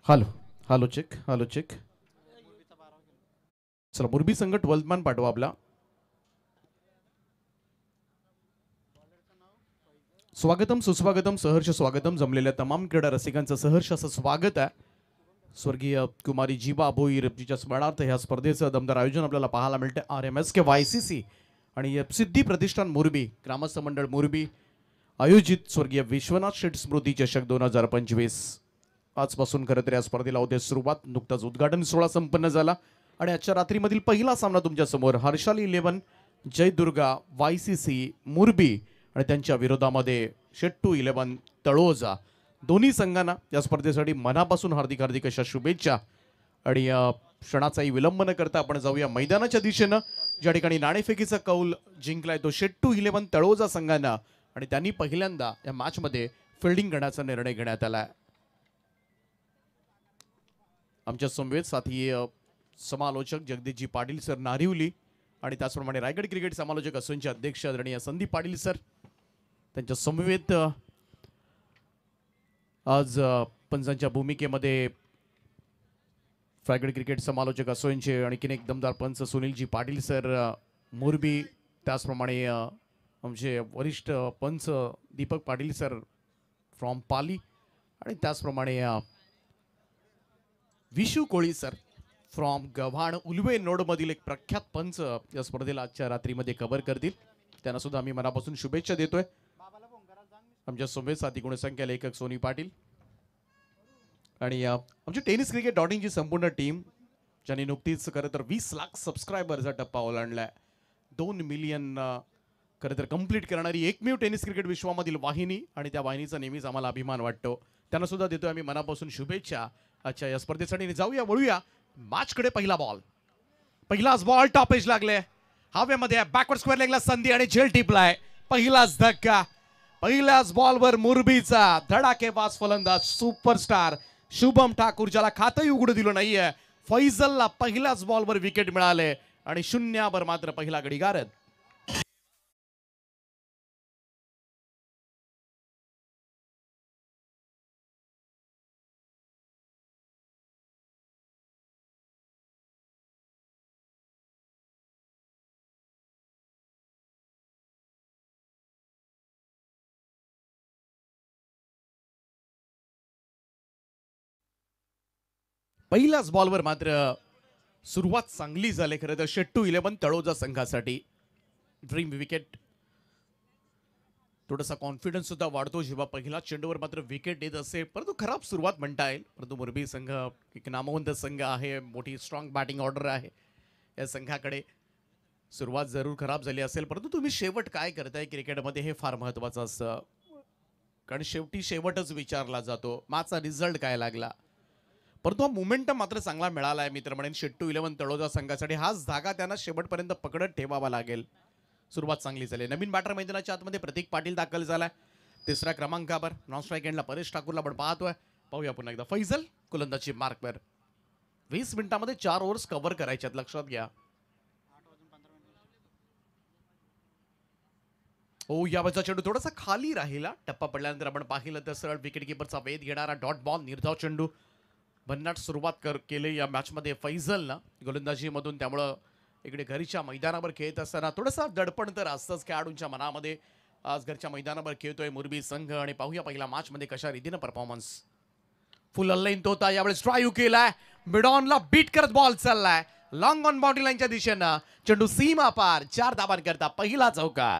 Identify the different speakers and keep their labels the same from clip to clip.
Speaker 1: Hello hello check hello check. चला मुरबी संघ 12th मॅन पाठवा आपला. स्वागतम सुस्वागतम सहर्ष स्वागतम. जमलेल्या तमाम क्रीडा रसिकांचं सहर्ष असं स्वागत आहे. स्वर्गीय कुमारी जीवा भोईर जीच्या स्मरणार्थ ह्या स्पर्धेचं दमदार आयोजन आपल्याला पाहायला मिळते. RMSK YCC आणि सिद्धी प्रतिष्ठान मुरबी ग्रामस्थ मंडळ मुरबी आयोजित स्वर्गीय विश्वनाथ शेठ स्मृती चषक 2025 आजपासून खरं तर या स्पर्धेला होते सुरुवात. नुकताच उद्घाटन सोहळा संपन्न झाला आणि आजच्या रात्रीमधील पहिला सामना तुमच्या समोर हर्षाली 11 जयदुर्गा YCC मुरबी आणि त्यांच्या विरोधामध्ये शेट्टू 11 तळोजा. दोन्ही संघांना या स्पर्धेसाठी मनापासून हार्दिक हार्दिक अशा शुभेच्छा. आणि क्षणाचाही विलंब न करता आपण जाऊया मैदानाच्या दिशेनं. ज्या ठिकाणी नाणेफेकीचा कौल जिंकलाय तो शेट्टू 11 तळोजा संघांना आणि त्यांनी पहिल्यांदा या मॅचमध्ये फिल्डिंग करण्याचा निर्णय घेण्यात आला. आमच्या समवेत साथी समालोचक जगदीशजी पाटील सर नारिवली आणि त्याचप्रमाणे रायगड क्रिकेट समालोचक असोसिएशनचे अध्यक्ष आदरणीय संदीप पाटील सर. त्यांच्या समवेत आज पंचांच्या भूमिकेमध्ये रायगड क्रिकेट समालोचक असोसिएशनचे आणखीन एक दमदार पंच सुनीलजी पाटील सर मुरबी. त्याचप्रमाणे आमचे वरिष्ठ पंच दीपक पाटील सर फ्रॉम पाली आणि त्याचप्रमाणे विशू कोळी सर फ्रॉम गव्हाण उलवे नोडमधील एक प्रख्यात पंच या स्पर्धेला आजच्या रात्रीमध्ये कव्हर करतील. त्यांना सुद्धा आम्ही मनापासून शुभेच्छा देतोय. आमच्या सोबत साथी गुणसंख्या लेखक सोनी पाटील आणि आमची टेनिस क्रिकेट .in ची संपूर्ण टीम ज्यांनी नुकतीच खरं तर 20 लाख सबस्क्रायबरचा टप्पा ओलांडलाय. 2 मिलियन खरं तर कंप्लीट करणारी एकमेव टेनिस क्रिकेट विश्वामधील वाहिनी आणि त्या वाहिनीचा नेहमीच आम्हाला अभिमान वाटतो. त्यांना सुद्धा देतोय आम्ही मनापासून शुभेच्छा आजच्या या स्पर्धेसाठी. जाऊया वळूया मॅचकडे. पहिला बॉल पहिलाच बॉल टॉप एज लागले हवेमध्ये बॅकवर्ड स्क्वेअर लेगला संधी आणि झेल टिपलाय. पहिलाच धक्का पहिल्याच बॉलवर मुरबीचा धडाकेबाज फलंदाज सुपरस्टार शुभम ठाकूर ज्याला खातही उघडू दिलं नाहीये. फैजलला पहिल्याच बॉलवर विकेट मिळाले आणि शून्यावर मात्र पहिला गडी गारद. पहिल्याच बॉलवर मात्र सुरुवात चांगली झाली खरं तर शेट्टू 11 तळोजा संघासाठी. Dream wicket. थोडासा कॉन्फिडन्स सुद्धा वाढतो जेव्हा पहिला चेंडूवर मात्र विकेट येत असेल. परंतु खराब सुरुवात म्हणता येईल. परंतु मुरबी संघ एक नामवंत संघ आहे. मोठी स्ट्रॉंग बॅटिंग ऑर्डर आहे या संघाकडे. सुरुवात जरूर खराब झाली असेल परंतु तुम्ही शेवट काय करताय क्रिकेटमध्ये हे फार महत्वाचं असतं. कारण शेवटी शेवटच विचारला जातो मॅचचा रिझल्ट काय लागला. परंतु हा मोमेंटम मात्र चांगला मिळाला आहे. मित्र म्हणेन शेट्टू 11 तळोजा संघासाठी हाच धागा त्यांना शेवटपर्यंत पकडत ठेवावा लागेल. सुरुवात चांगली झाली. नवीन बॅटर मैदानाच्या आतमध्ये प्रतीक पाटील दाखल झालाय 3ऱ्या क्रमांकावर. नॉन स्ट्राईक एंडला परेश ठाकूरला पण पाहतोय. पाहूया पुन्हा एकदा फैजल गोलंदाजी मार्कवर. 20 मिनिटांमध्ये 4 ओव्हर्स कव्हर करायच्यात लक्षात घ्या. हो यावरचा चेंडू थोडासा खाली राहिला. टप्पा पडल्यानंतर आपण पाहिलं तर सरळ विकेट किपरचा वेध घेणारा डॉट बॉल निर्धाव चेंडू. भन्नाट सुरुवात केली या मॅचमध्ये फैजलनं गोलंदाजीमधून. त्यामुळं इकडे घरच्या मैदानावर खेळत असताना थोडंसं दडपण तर असतंच खेळाडूंच्या मनामध्ये. आज घरच्या मैदानावर खेळतोय मुरबी संघ आणि पाहूया पहिल्या मॅचमध्ये कशा रीतीनं परफॉर्मन्स. फुल अल्लाईन तो होता यावेळेस ड्राईव्ह केलाय. मिडॉनला बीट करत बॉल चाललाय लॉंग ऑन बाउंड्री लाईनच्या दिशेनं. चेंडू सीमा पार 4 धावांकरता पहिला चौकार.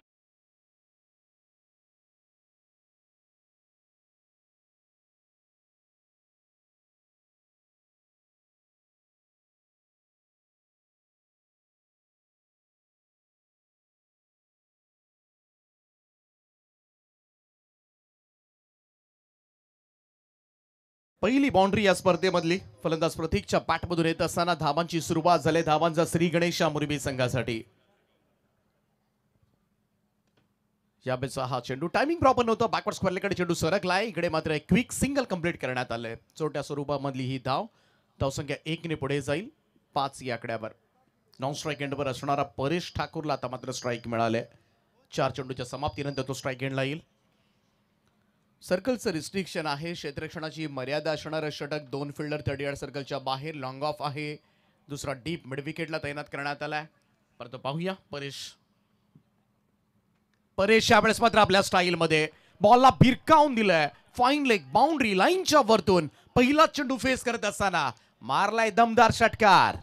Speaker 1: पहिली बाउंड्री या स्पर्धेमधली. फलंदाज प्रतीकच्या बॅटमधून येत असताना धावांची सुरुवात झाली. धावांचा श्री गणेश मुरबी संघासाठी. यावेळेचा हा चेंडू टायमिंग प्रॉपर नव्हतं. बॅकवर्ड स्क्वेअरकडे चेंडू सरकलाय. इकडे मात्र एक क्विक सिंगल कंप्लीट करण्यात आलंय. छोट्या स्वरूपामधली ही धावसंख्या 1 ने पुढे जाईल 5 या आकड्यावर. नॉन स्ट्राईक एंडवर असणारा परेश ठाकूरला आता मात्र स्ट्राईक मिळाले. 4 चेंडूच्या समाप्तीनंतर तो स्ट्राईक एंडला येईल. सर्कलचं रिस्ट्रिक्शन आहे, क्षेत्ररक्षणाची मर्यादा असणारं षटक, 2 फिल्डर 30 यार्ड सर्कलच्या बाहेर, लॉंग ऑफ आहे, दुसरा डीप मिड विकेटला तैनात करण्यात आलाय. परंतु पाहूया परेश यावेळेस मात्र आपल्या स्टाईलमध्ये बॉलला भिरकावून दिलंय. फाईन लेग बाउंड्री लाईनच्या वरतून पहिला चेंडू फेस करत असताना मारलाय दमदार षटकार.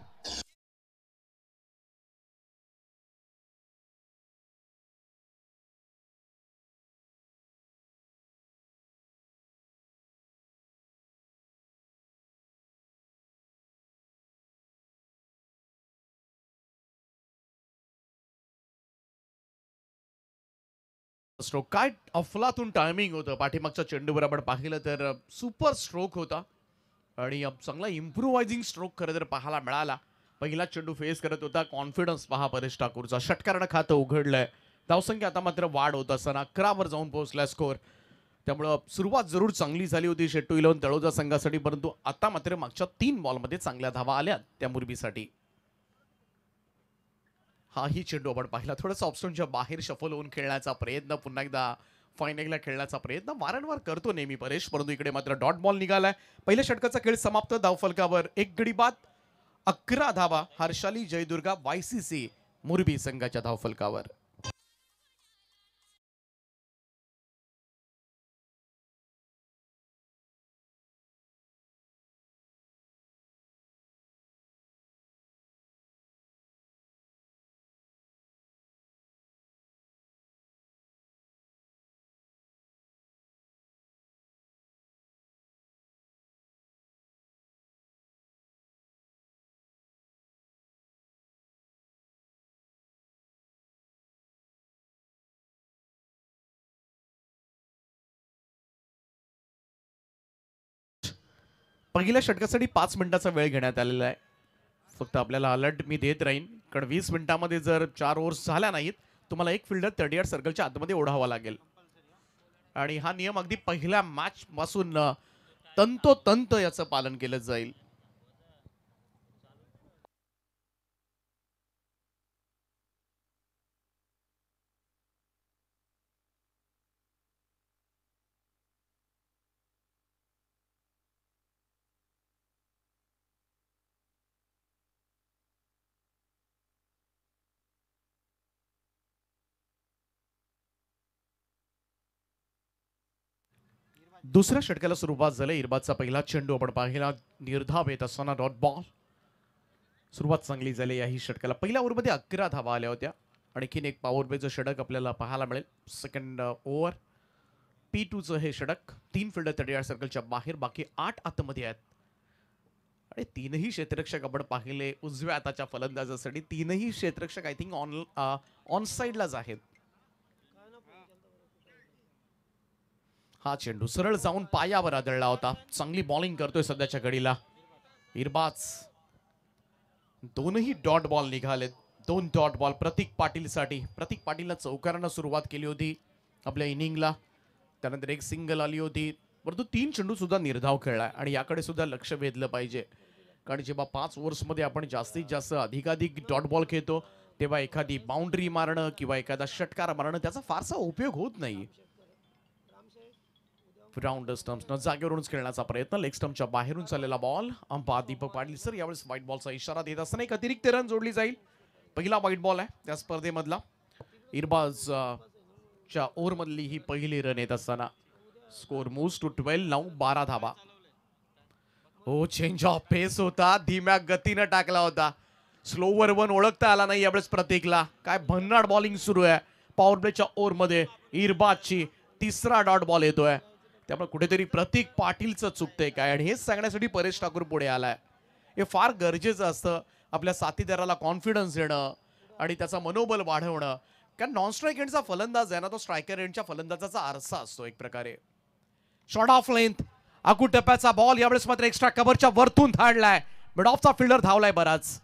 Speaker 1: स्ट्रोक काय अफलातून टायमिंग होतं. पाठीमागच्या चेंडूवर आपण पाहिलं तर सुपर स्ट्रोक होता आणि चांगला इम्प्रुव्हायझिंग स्ट्रोक खरं तर पाहायला मिळाला. पहिला चेंडू फेस करत होता. कॉन्फिडन्स पहा परेश ठाकूरचा. षटकारानं खातं उघडलंय. धावसंख्या आता मात्र वाढ होत असताना 11 वर जाऊन पोहोचलाय स्कोर. त्यामुळं सुरुवात जरूर चांगली झाली होती शेट्टू 11 तळोजा संघासाठी, परंतु आता मात्र मागच्या 3 बॉलमध्ये चांगल्या धावा आल्या त्या मुरबीसाठी. हाही चेंडू आपण पाहिला थोडंसं ऑप्शनच्या बाहेर शफल होऊन खेळण्याचा प्रयत्न, पुन्हा एकदा फायनलला खेळण्याचा प्रयत्न वारंवार करतो नेहमी परेश, परंतु इकडे मात्र डॉट बॉल निघालाय. पहिल्या षटकाचा खेळ समाप्त. धावफलकावर 1 गडी बाद, 11 धावा. हर्षाली जयदुर्गा YCC मुरबी संघाच्या धावफलकावर. पहिल्या षटकासाठी 5 मिनिटाचा वेळ घेण्यात आलेला आहे. फक्त आपल्याला अलर्ट मी देत राहीन, कारण 20 मिनिटांमध्ये जर 4 ओव्हर्स झाल्या नाहीत तुम्हाला एक फिल्डर 30 यार्ड सर्कलच्या आतमध्ये ओढावा लागेल. आणि हा नियम अगदी पहिल्या मॅच पासून तंतोतंत याचं पालन केलं जाईल. दुसऱ्या षटकाला सुरुवात झाली. इरबाजचा पहिला चेंडू आपण पाहिला, निर्धाव येत असताना डॉट बॉल. सुरुवात चांगली झाली याही षटकाला. पहिल्या ओव्हरमध्ये 11 धावा आल्या होत्या. आणखीन एक पॉवर प्लेचं षटक आपल्याला पाहायला मिळेल. सेकंड ओव्हर P2चं हे षटक. 3 फिल्डर 30 यार्ड सर्कलच्या बाहेर, बाकी 8 आतमध्ये आहेत. आणि 3ही क्षेत्ररक्षक आपण पाहिले उजव्या हाताच्या फलंदाजासाठी. 3ही क्षेत्ररक्षक आय थिंक ऑन साइडलाच आहेत. हा चेंडू सरळ जाऊन पायावर आदळला होता. चांगली बॉलिंग करतोय सध्याच्या घडीला इरबाज. दोनही डॉट बॉल निघालेत. 2 डॉट बॉल प्रतीक पाटीलसाठी. प्रतीक पाटीलला चौकारानं सुरुवात केली होती आपल्या इनिंगला, त्यानंतर एक सिंगल आली होती, परंतु 3 चेंडू सुद्धा निर्धाव खेळलाय. आणि याकडे सुद्धा लक्ष वेधलं पाहिजे, कारण जेव्हा 5 ओव्हर्समध्ये आपण जास्तीत जास्त अधिकाधिक डॉट बॉल खेळतो तेव्हा एखादी बाउंड्री मारणं किंवा एखादा षटकार मारणं त्याचा फारसा उपयोग होत नाही. राऊंड स्टम्प्स जागेवरूनच खेळण्याचा प्रयत्न. लेग स्टम्पच्या बाहेरून चाललेला बॉल. अंपा दीपक पाटील सर यावेळेस व्हाईट बॉलचा इशारा देत असताना एक अतिरिक्त रन जोडली जाईल. पहिला व्हाईट बॉल आहे त्या स्पर्धेमधला. इरबाज च्या ओव्हर मधली ही पहिली रन येत असताना स्कोर मूव्स टू 12 नाऊ. 12 धावा. हो, चेंज ऑफ पेस होता, धीम्या गतीनं टाकला होता. स्लोवर वन ओळखता आला नाही यावेळेस प्रतीकला. काय भन्नाट बॉलिंग सुरू आहे पॉवर प्लेच्या ओव्हर मध्ये. इरबाजची तिसरा डॉट बॉल येतोय, त्यामुळे कुठेतरी प्रतीक पाटीलचं चुकतंय काय, आणि हेच सांगण्यासाठी परेश ठाकूर पुढे आलाय. हे फार गरजेचं असतं आपल्या साथीदाराला कॉन्फिडन्स देणं आणि त्याचा मनोबल वाढवणं. कारण नॉन स्ट्राईक एंडचा फलंदाज आहे ना, तो स्ट्रायकर एंडच्या फलंदाजाचा आरसा असतो एक प्रकारे. शॉर्ट ऑफ लेंथ आकू टप्प्याचा बॉल यावेळेस मात्र एक्स्ट्रा कव्हरच्या वरतून धाडलाय. मिड ऑफचा फिल्डर धावलाय बराच.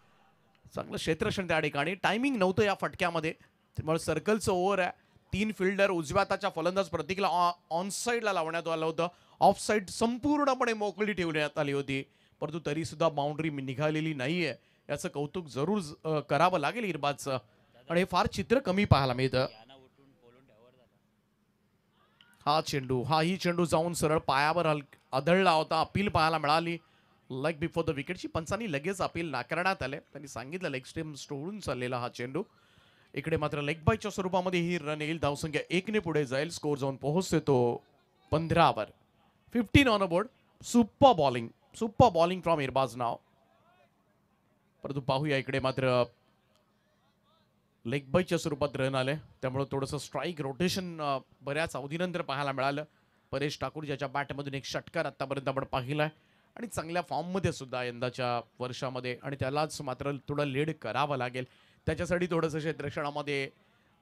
Speaker 1: चांगलं क्षेत्ररक्षण त्या ठिकाणी. टायमिंग नव्हतं या फटक्यामध्ये, त्यामुळे सर्कलचं ओव्हर आहे. 3 फिल्डर उजव्या हाताच्या फलंदाज प्रतीकला ऑन साइडला लावण्यात आलं होतं. ऑफ साइड संपूर्णपणे मोकळी ठेवण्यात आली होती, परंतु तरी सुद्धा बाउंड्री निघालेली नाहीये. याचं कौतुक जरूर करावं लागेल इरबाजचं, आणि हे फार चित्र कमी पाहायला मिळतं. हाही चेंडू जाऊन सरळ पायावर आदळला होता. अपील पाहायला मिळाली. लेग बिफोर द विकेटची पंचांनी लगेच अपील नाकारण्यात आले. त्यांनी सांगितलं लेग स्टेम सोडून चाललेला हा चेंडू. इकडे मात्र लेग बायच्या स्वरूपामध्ये ही रन येईल. धावसंख्या 1 ने पुढे जाईल. स्कोर जाऊन पोहोचते तो 15 वर. 15 on a board. Super bowling from Irbaz नाव. परंतु पाहूया इकडे मात्र लेग बायच्या स्वरूपात रन आले, त्यामुळे थोडंसं स्ट्राईक रोटेशन बऱ्याच अवधीनंतर पाहायला मिळालं. परेश ठाकूर ज्याच्या बॅटमधून एक षटकार आतापर्यंत आपण पाहिलाय आणि चांगल्या फॉर्ममध्ये सुद्धा यंदाच्या वर्षामध्ये, आणि त्यालाच मात्र थोडं लीड करावं लागेल. त्याच्यासाठी थोडंसं क्षेत्ररक्षणामध्ये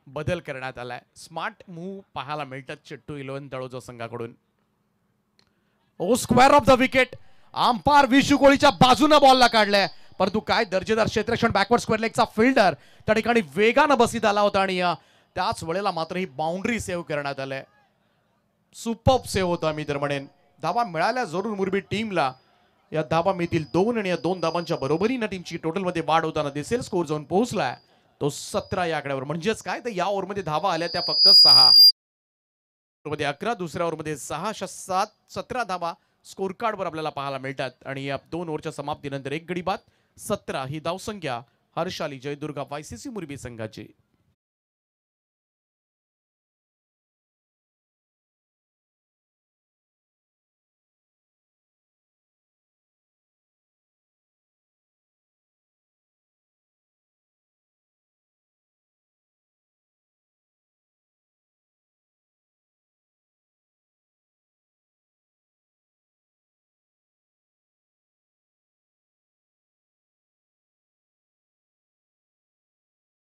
Speaker 1: बदल करण्यात आलाय. स्मार्ट मूव्ह पाहायला मिळतात चेट्टू 11 तळोजा संघाकडून. Square off the wicket. Umpire Vishu कोळीच्या बाजूने बॉलला काढलाय, परंतु काय दर्जेदार क्षेत्ररक्षण. बॅकवर्ड स्क्वेअर लेगचा फिल्डर त्या ठिकाणी वेगानं बसीत आला होता आणि त्याच वेळेला मात्र ही बाउंड्री सेव्ह करण्यात आली. सुपर्ब सेव्ह होता मी तर म्हणेन. धाबा मिळाल्या जरूर मुरबी टीमला. या धाबा मिळतील 2 आणि या 2 धाबांच्या बरोबरीने टीमची टोटल मध्ये वाढ होताना दिसेल. स्कोर जाऊन पोहोचलाय तो 17 या आकड्यावर. म्हणजेच काय तर या ओव्हरमध्ये धाबा आल्या त्या फक्त 6. मध्ये 11, दुसऱ्या ओव्हरमध्ये 6, 7, 17 धाबा स्कोर कार्डवर आपल्याला पाहायला मिळतात. आणि या 2 ओव्हरच्या समाप्तीनंतर 1 गडी बाद. 17 ही धावसंख्या हर्षाली जयदुर्गा YCC मुरबी संघाची.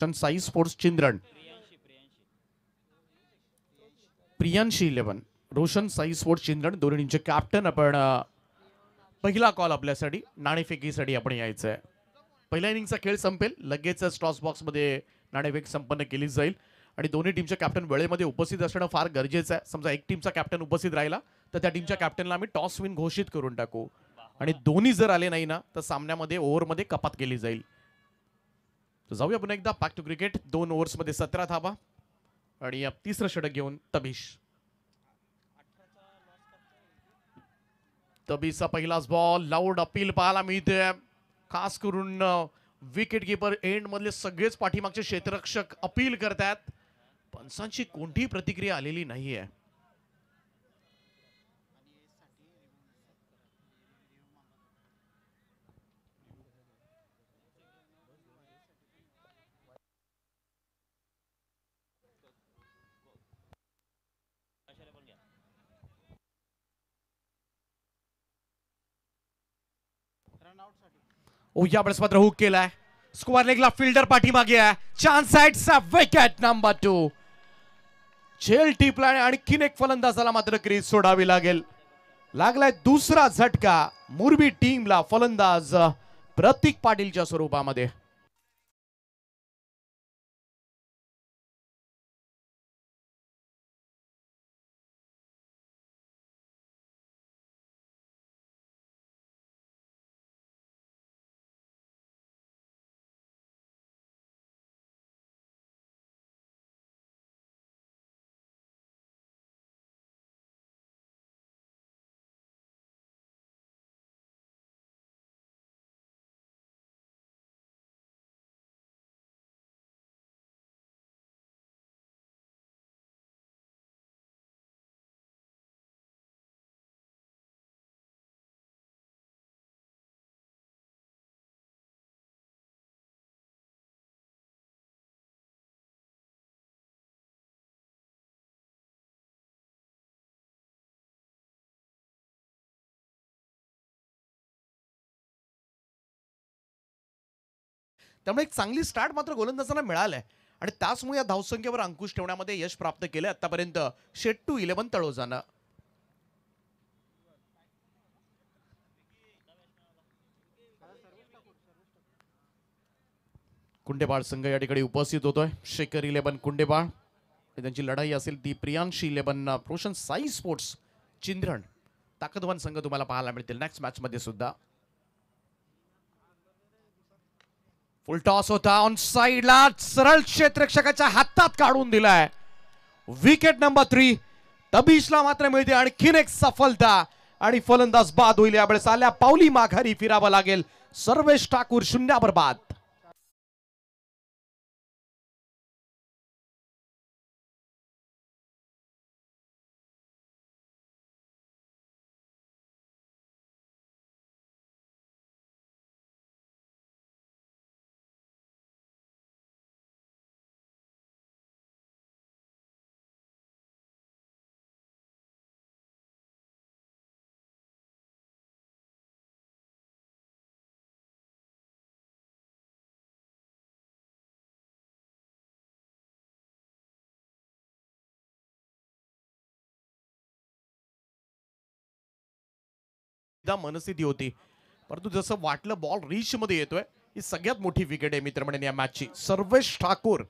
Speaker 1: साई स्पोर्ट्स चिंद्रण, प्रियांशी 11, रोशन साई स्पोर्ट्स चिंद्रण दोन्ही टीमचे कॅप्टन. आपण पहिला कॉल आपल्यासाठी नाणेफेकीसाठी आपण यायचंय. पहिल्या इनिंगचा खेळ संपेल, लगेचच टॉस बॉक्समध्ये नाणेफेक संपन्न केली जाईल आणि दोन्ही टीमचे कॅप्टन वेळेमध्ये उपस्थित असणं फार गरजेचं आहे. समजा एक टीमचा कॅप्टन उपस्थित राहिला तर त्या टीमच्या कॅप्टनला आम्ही टॉस विन घोषित करून टाकू आणि दोन्ही जर आले नाही ना तर सामन्यामध्ये ओव्हरमध्ये कपात केली जाईल. तर जाऊया पुन्हा एकदा बॅक टू क्रिकेट. 2 ओव्हर्समध्ये 17 धाबा आणि या तिसरं षटक घेऊन तबीसचा पहिलाच बॉल. लाऊड अपील पाहायला मिळते, खास करून विकेट कीपर एंड मधले सगळेच पाठीमागचे क्षेत्ररक्षक अपील करतात. पंचांची कोणतीही प्रतिक्रिया आलेली नाहीये. यावेळेस मात्र हुक केलाय. स्क्वेअर लेगला फिल्डर पाठीमागे आहे. चान्स साइडचा विकेट नंबर 2. झेल टिपला आणखीन एक फलंदाजाला मात्र क्रीज सोडावी लागेल. लागलाय दुसरा झटका मुरबी टीमला. फलंदाज प्रतीक पाटीलच्या स्वरूपामध्ये. त्यामुळे एक चांगली स्टार्ट मात्र गोलंदाजांना मिळालंय आणि त्याचमुळे या धावसंख्येवर अंकुश ठेवण्यामध्ये यश प्राप्त केले आतापर्यंत शेट्टू 11 तळोजानं. कुंडेबाळ संघ या ठिकाणी उपस्थित होतोय. शेखर 11 कुंडेबाळ, त्यांची लढाई असेल ती प्रियांशी 11 रोशन साई स्पोर्ट्स चिंद्रण. ताकदवान संघ तुम्हाला पाहायला मिळतील नेक्स्ट मॅच मध्ये सुद्धा. फुल टॉस होता ऑन साइडला, सरळ क्षेत्ररक्षकाच्या हातात काढून दिलाय. Wicket number 3. तबीशला मात्र मिळते आणखीन एक सफलता आणि फलंदाज बाद होईल. यावेळेस आल्या पावली माघारी फिरावं लागेल. सर्वेश ठाकूर 0 बाद. मनस्थिती होती, परंतु जसं वाटलं बॉल रीच मध्ये येतोय. ही सगळ्यात मोठी विकेट आहे मित्रमंडळी या मॅचची. सर्वेश ठाकूर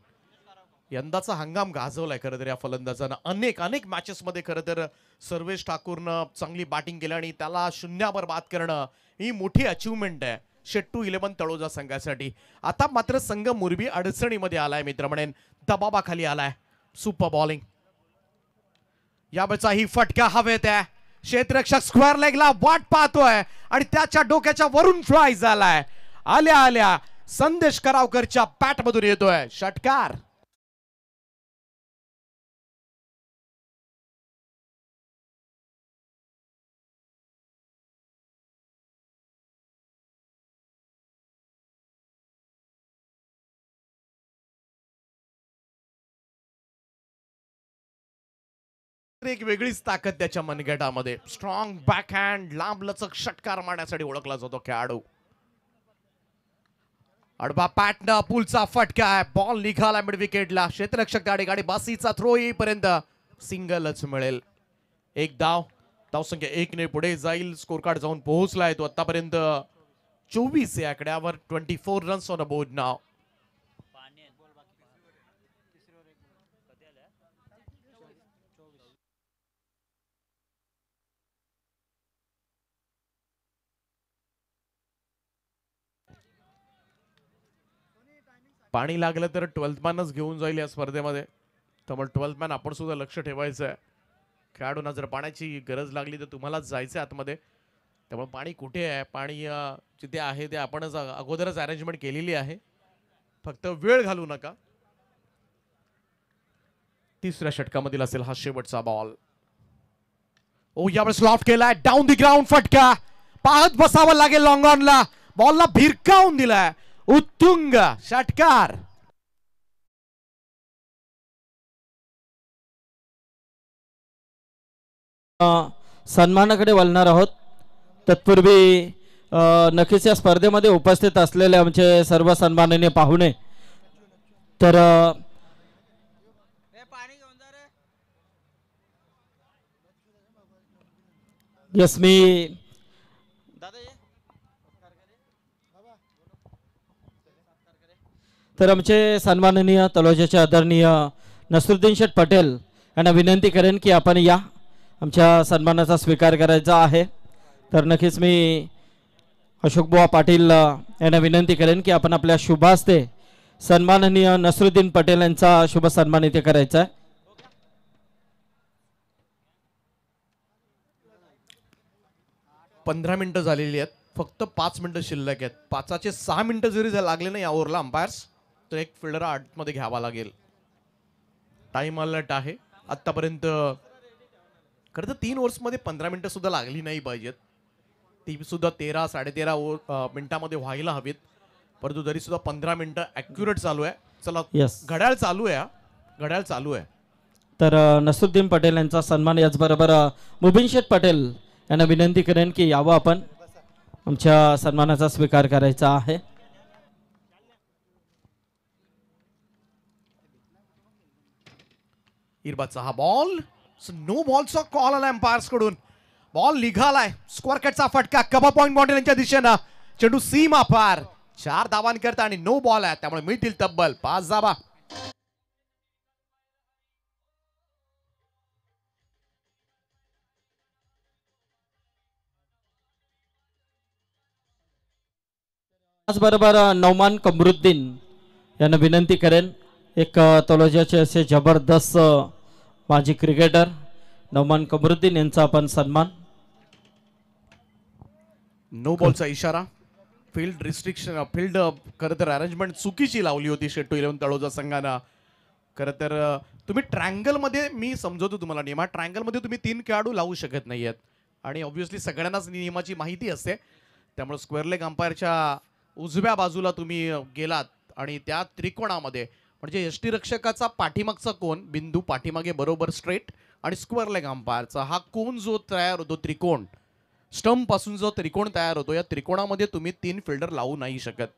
Speaker 1: यंदाचा हंगाम गाजवलाय खरं तर या फलंदाजानं. अनेक मॅचेस मध्ये खरं तर सर्वेश ठाकूरनं चांगली बॅटिंग केली आणि त्याला 0 बाद करणं ही मोठी अचिव्हमेंट आहे शेट्टू 11 तळोजा संघासाठी. आता मात्र संघ मुरबी अडचणीमध्ये आलाय मित्रमंडळी, दबावाखाली आलाय. सुपर बॉलिंग यावेळेचा ही फटका हवेत आहे. क्षेत्ररक्षक स्क्वेअर लेगला वाट पाहतोय आणि त्याच्या डोक्याच्या वरून फ्लाय झालाय. आल्या आल्या संदेश करावकरच्या पॅट मधून येतोय षटकार. एक वेगळीच ताकद त्याच्या मनगटामध्ये. स्ट्रॉंग बॅकहँड, लांब लचक षटकार मारण्यासाठी ओळखला जातो खेळाडू. अडबा पॅटन पुलचा फटका आहे. बॉल निघाला मिड विकेटला. क्षेत्ररक्षक त्या ठिकाणी बासीचा थ्रो येईपर्यंत सिंगलच मिळेल. एक धावसंख्या 1 ने पुढे जाईल. स्कोर कार्ड जाऊन पोहोचलाय तो आतापर्यंत 24 या आकड्यावर. 24 रन्स ऑन अ बोर्ड नाव. पाणी लागलं तर 12th मॅनच घेऊन जाईल या स्पर्धेमध्ये. त्यामुळे 12th मॅन आपण सुद्धा लक्ष ठेवायचं आहे. खेळाडूंना जर पाण्याची गरज लागली तर तुम्हालाच जायचं आतमध्ये. त्यामुळे पाणी कुठे आहे, पाणी जिथे आहे ते आपणच अगोदरच अरेंजमेंट केलेली आहे. फक्त वेळ घालू नका. तिसऱ्या षटकामधील असेल हा शेवटचा बॉल. ओ यावेळेस लॉफ्ट केलाय. डाऊन दी ग्राउंड फटका. पाहत बसावं लागेल लॉंग ऑनला. बॉलला भिरकावून दिलाय. उत्तुंग षटकार.
Speaker 2: सन्मानाकडे वळणार आहोत. तत्पूर्वी नक्कीच या स्पर्धेमध्ये उपस्थित असलेले आमचे सर्व सन्माननीय पाहुणे. तर यस मी तर आमचे सन्माननीय तलोजाचे आदरणीय नसरुद्दीन शेठ पटेल यांना विनंती करेन की आपण या आमच्या सन्मानाचा स्वीकार करायचा आहे. तर नक्कीच मी अशोकबुवा पाटील यांना विनंती करेन की आपण आपल्या शुभ हस्ते सन्माननीय नसरुद्दीन पटेल यांचा शुभ सन्मान इथे करायचा आहे.
Speaker 1: पंधरा मिनिटं झालेली आहेत. फक्त 5 मिनिटं शिल्लक आहेत. 5चे 6 मिनिटं जरी लागले ना या ओव्हरला अंपायर्स तर एक फिल्डर आतमध्ये घ्यावा लागेल. टाइम अलर्ट आहे आतापर्यंत. खरं तर 3 ओव्हर्समध्ये 15 मिनिटं सुद्धा लागली नाही पाहिजेत. ती सुद्धा 13-13.5 मिनिटामध्ये व्हायला हवीत. परंतु तरी सुद्धा 15 मिनिटं ॲक्युरेट चालू आहे. चला घड्याळ चालू आहे. घड्याळ चालू आहे.
Speaker 2: तर नसरुद्दीन पटेल यांचा सन्मान याचबरोबर मुबीन शेठ पटेल यांना विनंती करेन की यावं आपण आमच्या सन्मानाचा स्वीकार करायचा आहे.
Speaker 1: इरबाचा हा बॉल. नो बॉलचा कॉल आला एम्पायर्स कडून. बॉल निघालाय. स्क्वेअर कटचा फटका. कबा पॉइंट बाउंड्री यांच्या दिशेनं. चेंडू सीमा पार. 4 धावांकरता आणि नो बॉल आहे. त्यामुळे मिळतील तब्बल 5 धावा.
Speaker 2: त्याचबरोबर नौमान कमरुद्दीन यांना विनंती करेन. एक तलोजाचे असे जबरदस्त माजी क्रिकेटर नौमान कमरुद्दीन यांचा आपण सन्मान.
Speaker 1: नो बॉलचा इशारा. फील्ड रिस्ट्रिक्शन, फील्ड खरं तर अरेंजमेंट चुकीची लावली होती शेट्टू 11 तळोजा संघानं. खरं तर तुम्ही ट्रायंगलमध्ये, मी समजवतो तुम्हाला नियम, ट्रायंगलमध्ये तुम्ही 3 खेळाडू लावू शकत नाही आहेत आणि ऑब्व्हियसली सगळ्यांनाच नियमाची माहिती असते. त्यामुळे स्क्वेअर लेग अंपायरच्या उजव्या बाजूला तुम्ही गेलात आणि त्या त्रिकोणामध्ये म्हणजे यष्टीरक्षकाचा पाठीमागचा कोन बिंदू पाठीमागे बरोबर स्ट्रेट आणि स्क्वेअर लेग अंपायरचा हा कोन जो तयार होतो त्रिकोण, स्टंप पासून जो त्रिकोण तयार होतो, या त्रिकोणामध्ये तुम्ही 3 फिल्डर लावू नाही शकत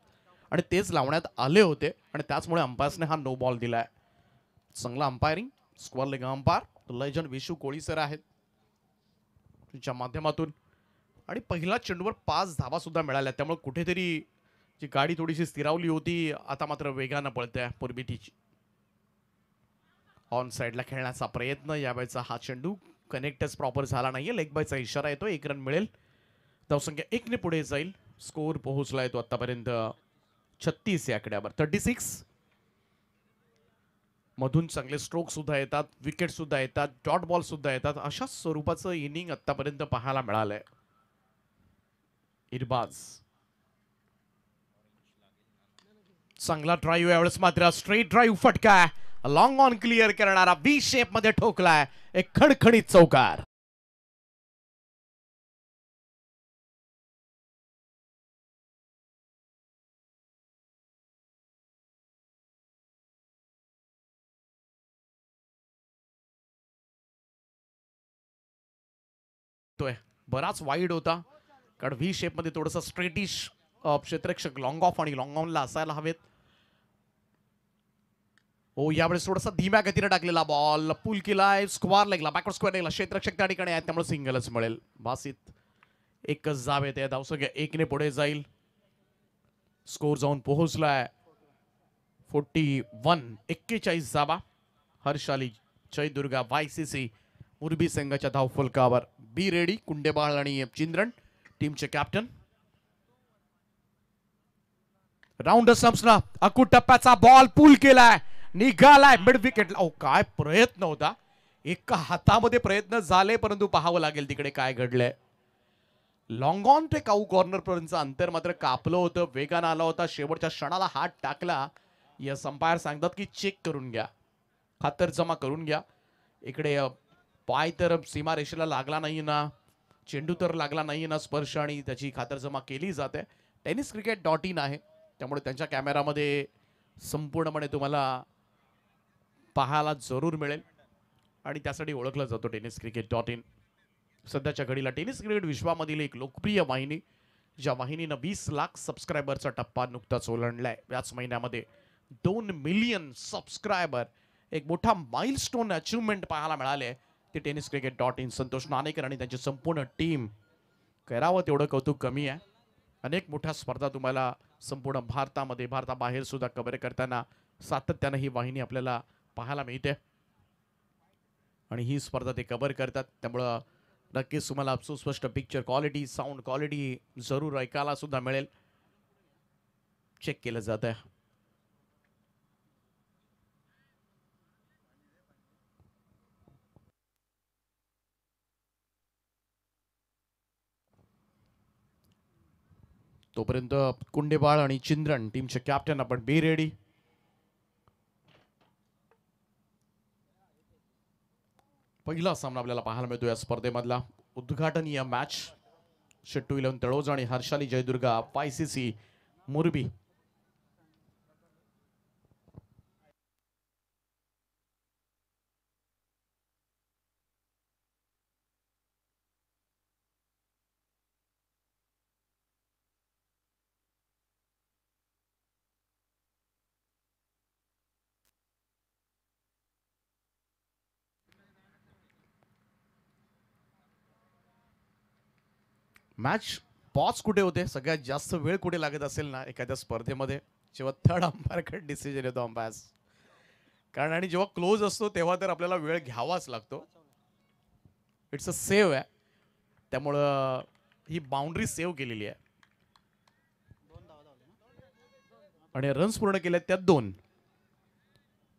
Speaker 1: आणि तेच लावण्यात आले होते आणि त्याचमुळे अंपायर्सने हा नो बॉल दिलाय. चांगला umpiring square leg umpire legend Vishu Koli sir आहेत त्यांच्या माध्यमातून. आणि पहिला चेंडूवर 5 धावा सुद्धा मिळाल्या, त्यामुळे कुठेतरी जी गाडी थोडीशी स्थिरावली होती आता मात्र वेगानं पळते पूर्वीटीची. ऑन साइडला खेळण्याचा प्रयत्न, यावेळेचा हा चेंडू कनेक्टच प्रॉपर झाला नाहीये. लेग बायचा इशारा येतो, 1 रन मिळेल. धावसंख्या 1 ने पुढे जाईल. स्कोर पोहोचलाय तो आतापर्यंत 36 या आकड्यावर. 36 मधून चांगले स्ट्रोक सुद्धा येतात, विकेट सुद्धा येतात, डॉट बॉल सुद्धा येतात. अशा स्वरूपाचं इनिंग आतापर्यंत पाहायला मिळालंय. इरबाज चांगला ड्राईव्ह, यावेळेस मात्र स्ट्रेट ड्राईव्ह फटका, लॉंग ऑन क्लिअर करणारा, बी शेप मध्ये ठोकलाय, एक खणखणीत चौकार. बराच वाईड होता कारण व्ही शेप मध्ये थोडासा स्ट्रेटिश क्षेत्ररक्षक लॉंग ऑफ आणि लॉंग ऑनला असायला हवेत. हो, यावेळेस थोडासा धीम्या गतीने टाकलेला बॉल पूल केलाय स्क्वेअर लेगला, बॅकवर्ड स्क्वेअर लेगला. क्षेत्ररक्षक त्या ठिकाणी आहेत त्यामुळे सिंगलच मिळेल. बासित एकच जाव येते, धावसंख्या 1 ने पुढे जाईल. स्कोर जाऊन पोहोचलाय 41. 41 जावा. हर्षाली जयदुर्गा YCC मुरबी संघाच्या धावफलकावर. Be ready. कुंडेबाळ आणि चिंद्रन टीमचे कॅप्टन. राऊंड स्टंप्सना अकूट टप्प्याचा बॉल पूल केलाय, निघालाय मिड विकेटला. ओ काय प्रयत्न होता, एका हातामध्ये प्रयत्न झाले परंतु पाहावं लागेल तिकडे काय घडलंय. लॉंग ऑन ते काऊ कॉर्नर पर्यंत अंतर मात्र कापलं होतं, वेगानं आला होता. शेवटच्या क्षणाला हात टाकला. या अंपायर सांगतात की चेक करून घ्या, खातरजमा करून घ्या. इकडे पाय तर सीमारेषेला लागला नाही ना, चेंडू तर लागला नाही ना स्पर्श, आणि त्याची खातरजमा केली जाते. tenniscricket.in आहे त्यामुळे त्यांच्या कॅमेरामध्ये संपूर्णपणे तुम्हाला पाहायला जरूर मिळेल आणि त्यासाठी ओळखलं जातो tenniscricket.in. सध्याच्या घडीला टेनिस क्रिकेट विश्वामधील एक लोकप्रिय वाहिनी, ज्या वाहिनीनं 20 लाख सबस्क्रायबरचा टप्पा नुकताच ओलांडलाय. याच महिन्यामध्ये 2 मिलियन सबस्क्रायबर, एक मोठा माइलस्टोन अचीवमेंट पाहायला मिळाले. ते tenniscricket.in संतोष नाणेकर आणि त्यांची संपूर्ण टीम, करावं तेवढं कौतुक कमी आहे. अनेक मोठ्या स्पर्धा तुम्हाला संपूर्ण भारतामध्ये, भारताबाहेर सुद्धा कव्हर करताना सातत्यानं ही वाहिनी आपल्याला पाहायला मिळते आणि ही स्पर्धा ते कव्हर करतात. त्यामुळं नक्कीच तुम्हाला सुस्पष्ट पिक्चर क्वालिटी, साऊंड क्वालिटी जरूर ऐकायला सुद्धा मिळेल. चेक केलं जात आहे. तोपर्यंत कुंडेबाळ आणि चिंद्रन टीमचे कॅप्टन आपण बी रेडी. पहिला सामना आपल्याला पाहायला मिळतो या स्पर्धेमधला. उद्घाटनीय मॅच शेट्टू 11 तळोजा आणि Harshali Jaydurga YCC Murbi. Match pause कुठे होते, सगळ्यात जास्त वेळ कुठे लागत असेल ना एखाद्या स्पर्धेमध्ये, जेव्हा थर्ड अंपायरकडे डिसिजन येतो अंपायर्स. कारण आणि जेव्हा क्लोज असतो तेव्हा तर आपल्याला वेळ घ्यावाच लागतो. इट्स अ सेव्ह आहे, त्यामुळं ही बाउंड्री सेव्ह केलेली आहे आणि रन्स पूर्ण केले त्यात 2.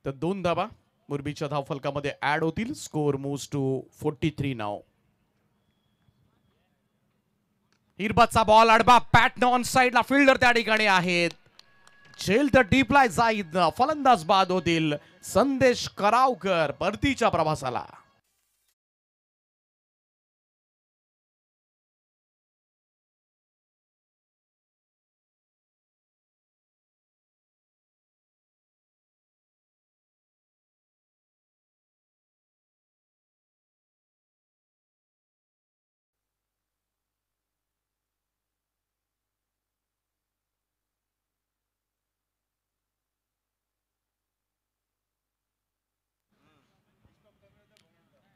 Speaker 1: तर 2 धावा. मुरबीच्या धावफलकामध्ये ऍड होतील. स्कोर मूव्स टू 43 नाव. इरबाजचा बॉल अडबा पॅट ऑन साइडला फिल्डर त्या ठिकाणी आहेत. झेल द डीपलाय जाईद फलंदाज बाद होतील. संदेश करावकर परतीच्या प्रवासाला.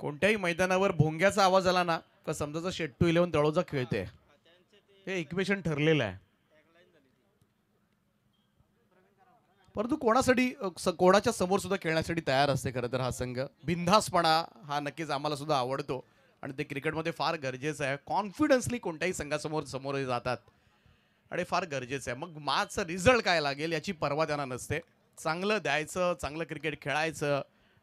Speaker 1: कोणत्याही मैदानावर भोंग्याचा आवाज आला ना तर समजायचं शेट्टू 11 तळोजा खेळते. हे इक्वेशन ठरलेलं आहे. परंतु कोणासाठी कोणाच्या समोर सुद्धा खेळण्यासाठी तयार असते खरं तर हा संघ. बिनधास्तपणा हा नक्कीच आम्हाला सुद्धा आवडतो आणि ते क्रिकेटमध्ये फार गरजेचं आहे. कॉन्फिडन्सली कोणत्याही संघासमोर समोर जातात आणि फार गरजेचं आहे. मग मॅचचा रिझल्ट काय लागेल याची पर्वा त्यांना नसते. चांगलं द्यायचं, चांगलं क्रिकेट खेळायचं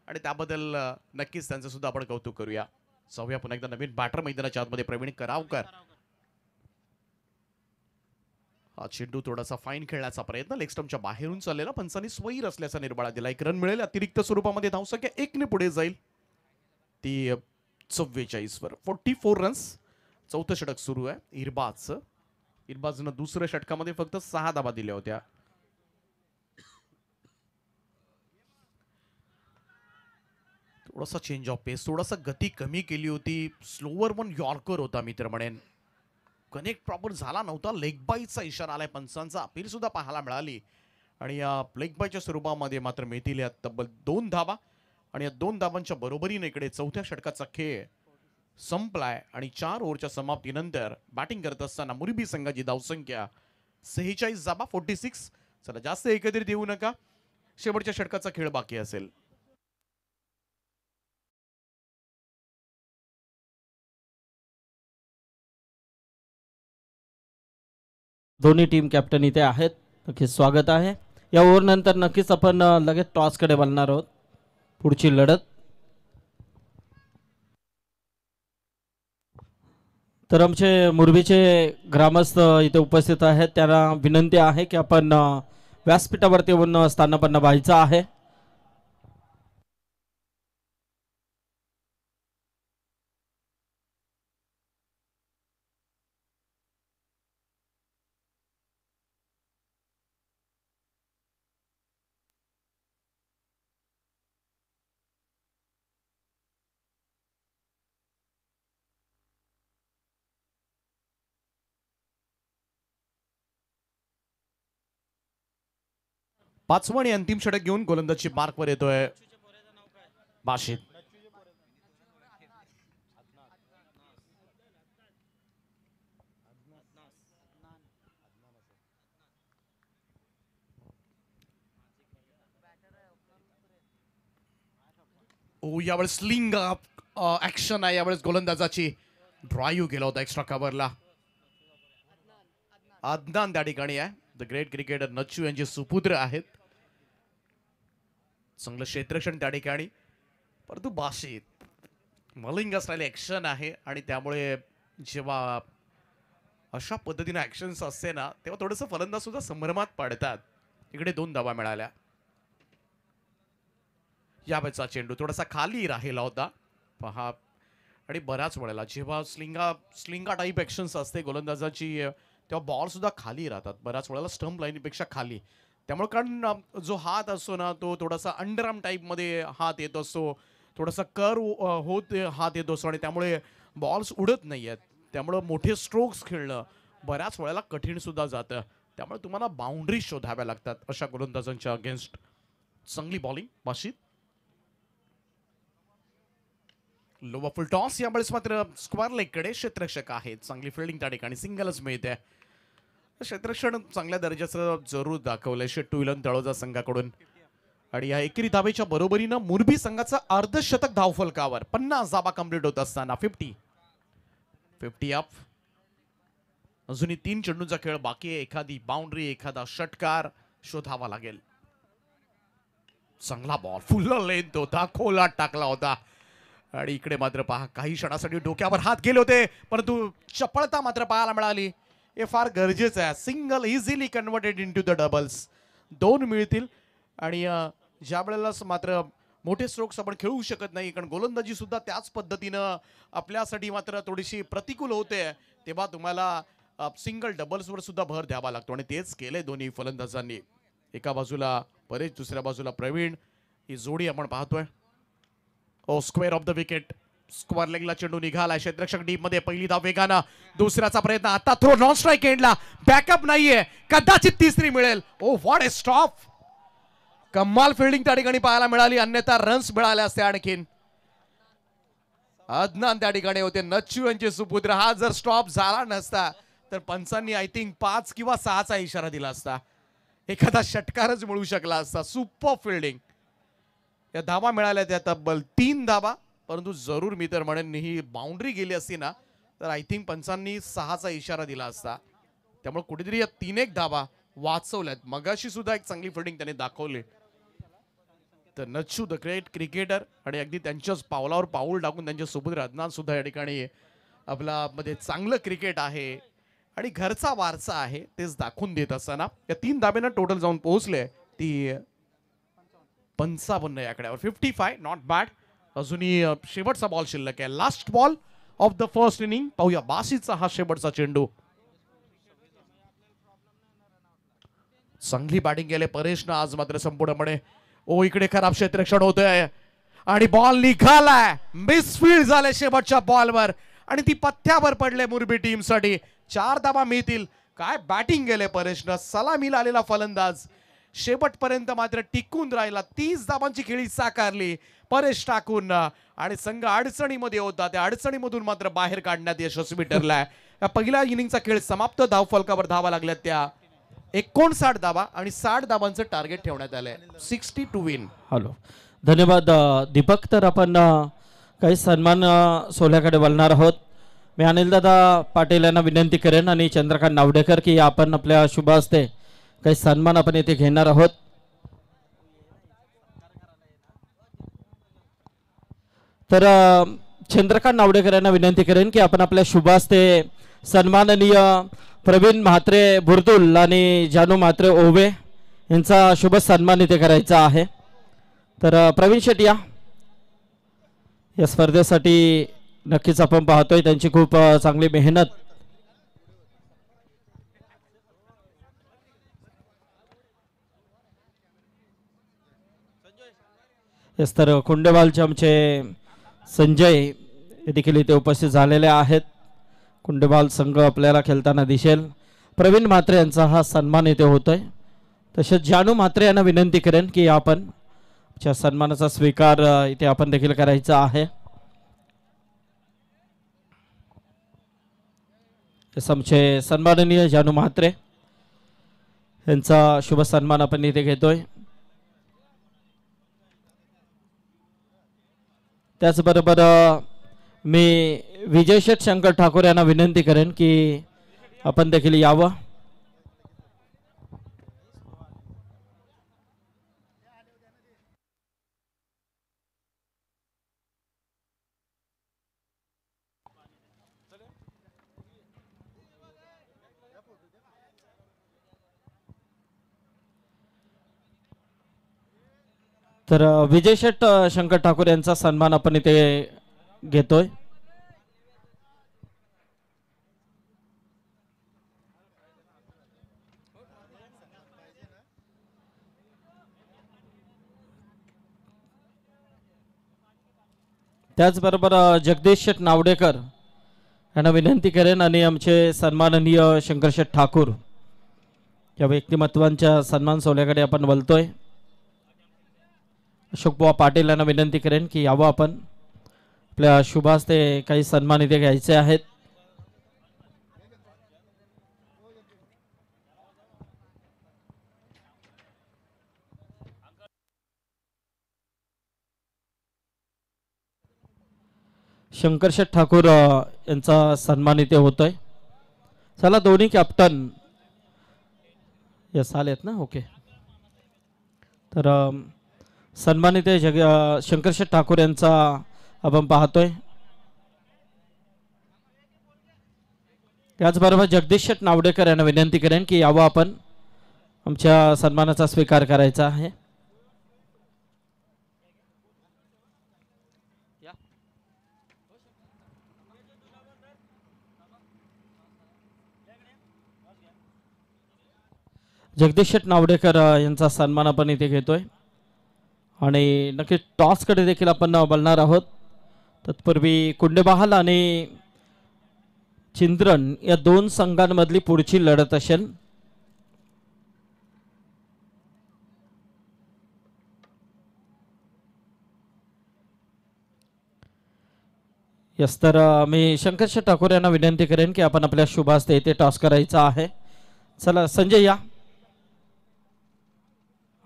Speaker 1: आणि त्याबद्दल नक्कीच त्यांचं सुद्धा आपण कौतुक करूया. जाऊया पुन्हा एकदा नवीन बॅटर मैदानाच्या आतमध्ये प्रवीण करावकर. हा चेंडू थोडासा फाईन खेळण्याचा प्रयत्न लेग स्टंपच्या बाहेरून चाललेला. पंचांनी स्वैर असल्याचा निर्बाळा दिला. एक रन मिळेल. अतिरिक्त स्वरूपामध्ये धावसंख्या 1 ने पुढे जाईल. ती 44 वर 44 रन्स. चौथं षटक सुरू आहे इरबाजचं. इरबाजनं दुसऱ्या षटकामध्ये फक्त 6 धावा दिल्या होत्या. थोडासा चेंज ऑफ पेस, थोडासा गती कमी केली होती. स्लोवर वन यॉर्कर होता मी तर म्हणेन. कनेक्ट प्रॉपर झाला नव्हता. लेग बाईचा इशारा आलाय. पंचांचा अपील सुद्धा पाहायला मिळाली आणि या लेग बाईच्या स्वरूपामध्ये मात्र मिळतील या तब्बल 2 धावा. आणि या 2 धावांच्या बरोबरीने इकडे चौथ्या षटकाचा खेळ संपलाय आणि 4 ओव्हरच्या समाप्तीनंतर बॅटिंग करत असताना मुरबी संघाची धावसंख्या 46 धावा 46. चला जास्त एकत्रित येऊ नका. शेवटच्या षटकाचा खेळ बाकी असेल.
Speaker 2: दोन्ही टीम कॅप्टन इथे आहेत. नक्कीच स्वागत आहे. या ओव्हर नंतर नक्कीच आपण लगेच टॉसकडे वळणार आहोत. पुढची लढत. तर आमचे मुरबीचे ग्रामस्थ इथे उपस्थित आहेत. त्यांना विनंती आहे की आपण व्यासपीठावरती येऊन स्थानापन्न व्हायचं आहे.
Speaker 1: पाचवं आणि अंतिम षटक घेऊन गोलंदाजी मार्कवर येतोय बाशिद. यावेळेस स्लिंग ऍक्शन आहे. यावेळेस गोलंदाजाची ड्राईव्ह गेला होता एक्स्ट्रा कव्हरला. अदनान त्या ठिकाणी आहे. द ग्रेट क्रिकेटर नच्चू यांचे सुपुत्र आहेत. चांगलं क्षेत्ररक्षण त्या ठिकाणी. परंतु बाशिद मलिंग असलेले ऍक्शन आहे आणि त्यामुळे जेव्हा अशा पद्धतीने ऍक्शन्स असते ना तेव्हा थोडंसं फलंदाज सुद्धा संभ्रमात पडतात. इकडे 2 धावा मिळाल्या. यावेळेचा चेंडू थोडासा खाली राहिला होता पहा. आणि बऱ्याच वेळेला जेव्हा स्लिंगा टाईप ऍक्शन्स असते गोलंदाजाची तेव्हा बॉल सुद्धा खाली राहतात. बऱ्याच वेळेला स्टंप लाईनपेक्षा खाली. त्यामुळे कारण जो हात असतो ना तो थोडासा अंडरआर्म टाईपमध्ये हात येत असतो. थोडासा कर्व होत हात येत असतो आणि त्यामुळे बॉल्स उडत नाही आहेत. त्यामुळं मोठे स्ट्रोक्स खेळणं बऱ्याच वेळेला कठीण सुद्धा जातं. त्यामुळे तुम्हाला बाउंड्री शोधाव्या लागतात अशा गोलंदाजांच्या अगेन्स्ट. चांगली bowling Bashid. Lower full toss. यावेळेस मात्र स्क्वेअर लेगकडे क्षेत्ररक्षक आहेत. चांगली फिल्डिंग त्या ठिकाणी सिंगलच मिळते. क्षेत्ररक्षण चांगल्या दर्जाचं जरूर दाखवलंय शेट्टू 11 तळोजा संघाकडून. आणि या एकेरी धावेच्या बरोबरीनं मुरबी संघाचं अर्धशतक धावफलकावर. 50 धावा कंप्लीट होत असताना 50 अप. अजूनही 3 चेंडूंचा खेळ बाकी आहे. एखादी बाउंड्री, एखादा षटकार शोधावा लागेल. चांगला बॉल, फुल लेंथ होता, खोलात टाकला होता. आणि इकडे मात्र पहा काही क्षणासाठी डोक्यावर हात गेले होते, परंतु चपळता मात्र पाहायला मिळाली. हे फार गरजेचं आहे. Single easily converted into the doubles. 2 मिळतील आणि ज्या वेळेला मात्र मोठे स्ट्रोक्स आपण खेळू शकत नाही, कारण गोलंदाजी सुद्धा त्याच पद्धतीनं आपल्यासाठी मात्र थोडीशी प्रतिकूल होते, तेव्हा तुम्हाला सिंगल डबल्सवर सुद्धा भर द्यावा लागतो आणि तेच केले दोन्ही फलंदाजांनी. एका बाजूला परेश, दुसऱ्या बाजूला प्रवीण. ही जोडी आपण पाहतोय. Oh square off the wicket. Square लेगला चेंडू निघाला क्षेत्ररक्षक डीप मध्ये. पहिली धाव वेगानं, दुसऱ्याचा प्रयत्न. आता थ्रो नॉन स्ट्राईक एंडला. बॅकअप नाहीये, कदाचित तिसरी मिळेल. ओ व्हॉट ए स्टॉप. कमाल फिल्डिंग त्या ठिकाणी पाहायला मिळाली, अन्यथा रन्स मिळाले असते आणखीन. अदनान त्या ठिकाणी होते, नच्चू यांचे सुपुत्र. हा जर स्टॉप झाला नसता तर पंचांनी आय थिंक 5 किंवा 6चा इशारा दिला असता. एखादा षटकारच मिळू शकला असता. Super fielding. या धावा मिळाल्या त्या तब्बल 3 धावा, परंतु जरूर मी तर म्हणेन ही बाउंड्री गेली असती ना तर आय थिंक पंचांनी 6चा इशारा दिला असता. त्यामुळे कुठेतरी या 3-1 धावा वाचवल्यात. मगाशी सुद्धा एक चांगली फिल्डिंग त्याने दाखवली. तर नच्चू द ग्रेट क्रिकेटर आणि अगदी त्यांच्याच पावलावर पाऊल टाकून त्यांच्या सुपुत्र अदनान सुद्धा या ठिकाणी आपला मध्ये चांगलं क्रिकेट आहे आणि घरचा वारसा आहे तेच दाखवून देत असताना या 3 धाब्यांना टोटल जाऊन पोहोचले ती 55 या आकड्यावर. 55 नॉट बॅड. अजूनही शेवटचा बॉल शिल्लक आहे. Last ball of the first inning. पाहूया बासीचा हा शेवटचा चेंडू. चांगली बॅटिंग केले परेशनं आज मात्र संपूर्णपणे. ओ इकडे खराब क्षेत्ररक्षण होतंय आणि बॉल निघालाय. मिसफील्ड झाले शेवटच्या बॉलवर आणि ती पथ्यावर पडले मुरबी टीम साठी. 4 धावा मिळतील. काय बॅटिंग केले परेशनं. सलामीला आलेला फलंदाज शेवटपर्यंत मात्र टिकून राहिला. 30 धावांची खेळी साकारली परेश टाकून आणि संघ अडचणीमध्ये होता. त्या अडचणीमधून मात्र बाहेर काढण्यात यशस्वी ठरलाय. पहिल्या इनिंगचा खेळ समाप्त. धावफलकावर धावा लागल्यात त्या 59 धावा आणि 60 धावांचं टार्गेट ठेवण्यात आलंय. 60 टू विन.
Speaker 2: हॅलो, धन्यवाद दीपक. तर आपण काही सन्मान सोहळ्याकडे वळणार आहोत. मी अनिलदादा पाटील यांना विनंती करेन आणि चंद्रकांत नावडेकर की आपण आपल्या शुभ हस्ते काही सन्मान आपण येथे घेणार आहोत. तर चंद्रकांत नावडेकर यांना विनंती करेन की आपण आपल्या शुभ हस्ते सन्माननीय प्रवीण म्हात्रे बुर्दुल आणि जानू म्हात्रे ओवे यांचा शुभ सन्मान इथे करायचा आहे. तर प्रवीण शेट्टी या स्पर्धेसाठी नक्कीच आपण पाहतोय त्यांची खूप चांगली मेहनत. येस, तर कुंडेवालचे आमचे संजय देखील इथे उपस्थित झालेले आहेत. कुंडेवाल संघ आपल्याला खेळताना दिसेल. प्रवीण म्हात्रे यांचा हा सन्मान इथे होतोय. तसेच जानू म्हात्रे यांना विनंती करेन की आपण सन्मानाचा स्वीकार इथे आपण देखील करायचा आहे. आमचे सन्माननीय जानू म्हात्रे यांचा शुभ सन्मान आपण इथे घेतोय. त्याचबरोबर मी विजय शेठ शंकर ठाकूर यांना विनंती करेन की आपण देखील यावं. तर विजय शेठ शंकर ठाकूर यांचा सन्मान आपण इथे घेतोय. त्याचबरोबर जगदीश शेठ नावडेकर यांना विनंती करेन आणि आमचे सन्माननीय शंकर शेठ ठाकूर या व्यक्तिमत्वांच्या सन्मान सोहळ्याकडे आपण वळतोय. अशोक बुवा पाटील यांना विनंती करेन की यावं आपण. आपल्या शुभ हस्ते काही सन्मान इथे घ्यायचे आहेत. शंकर शेठ ठाकूर यांचा सन्मान इथे होतोय. चला दोन्ही कॅप्टन यस आलेत ना. ओके, तर सन्मानित शंकरशेठ ठाकूर यांचा आपण पाहतोय। त्याचबरोबर जगदीश शेठ नावडेकर यांना विनंती करेन की यावं आपण आमच्या सन्मानाचा स्वीकार करायचा आहे। जगदीश शेठ नावडेकर यांचा सन्मान आपण इथे घेतोय आणि नक्की टॉस कडे देखील आपण बोलणार आहोत। तत्पूर्वी कुंडेबहाल आणि चिंद्रन या दोन संघांमधली पुढची लढत असेल। यस, तर मी शंकरशेठ ठाकूर यांना विनंती करेन की आपण आपल्या शुभास्ते इथे टॉस करायचा आहे। चला संजय या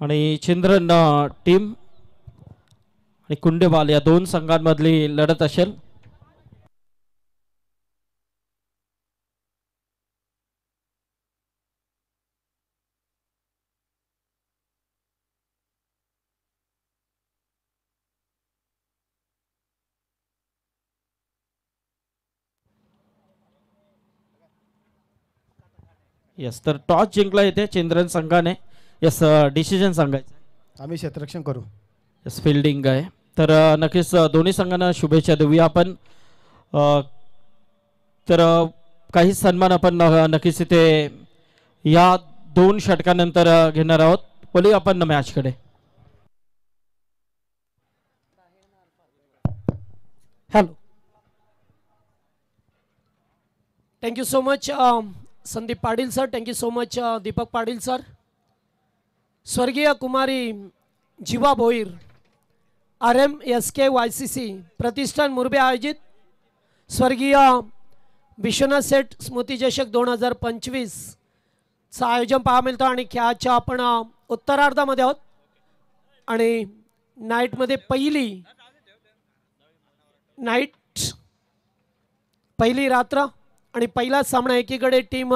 Speaker 2: आणि चिंद्रन टीम आणि कुंडेबाल या दोन संघांमधली लढत असेल। यस, तर टॉस जिंकला येते चिंद्रन संघाने। यस, डिसिजन सांगायचं
Speaker 3: आम्ही क्षेत्ररक्षण करू।
Speaker 2: यस, फिल्डिंग आहे। तर नक्कीच दोन्ही संघांना शुभेच्छा देऊया आपण। तर काही सन्मान आपण नक्कीच इथे या दोन षटकानंतर घेणार आहोत। बोलूया आपण मॅचकडे।
Speaker 4: Hello, thank you so much Sandeep Patil sir, thank you so much Deepak Patil sir. स्वर्गीय कुमारी जीवा भोईर RMSK YCC प्रतिष्ठान मुरबे आयोजित स्वर्गीय विश्वनाथ सेठ स्मृती चषक 2025 चा आयोजन पाहा मिळतो आणि खेळाच्या आपण उत्तरार्धामध्ये आहोत आणि नाईटमध्ये पहिली रात्र आणि पहिला सामना एकीकडे टीम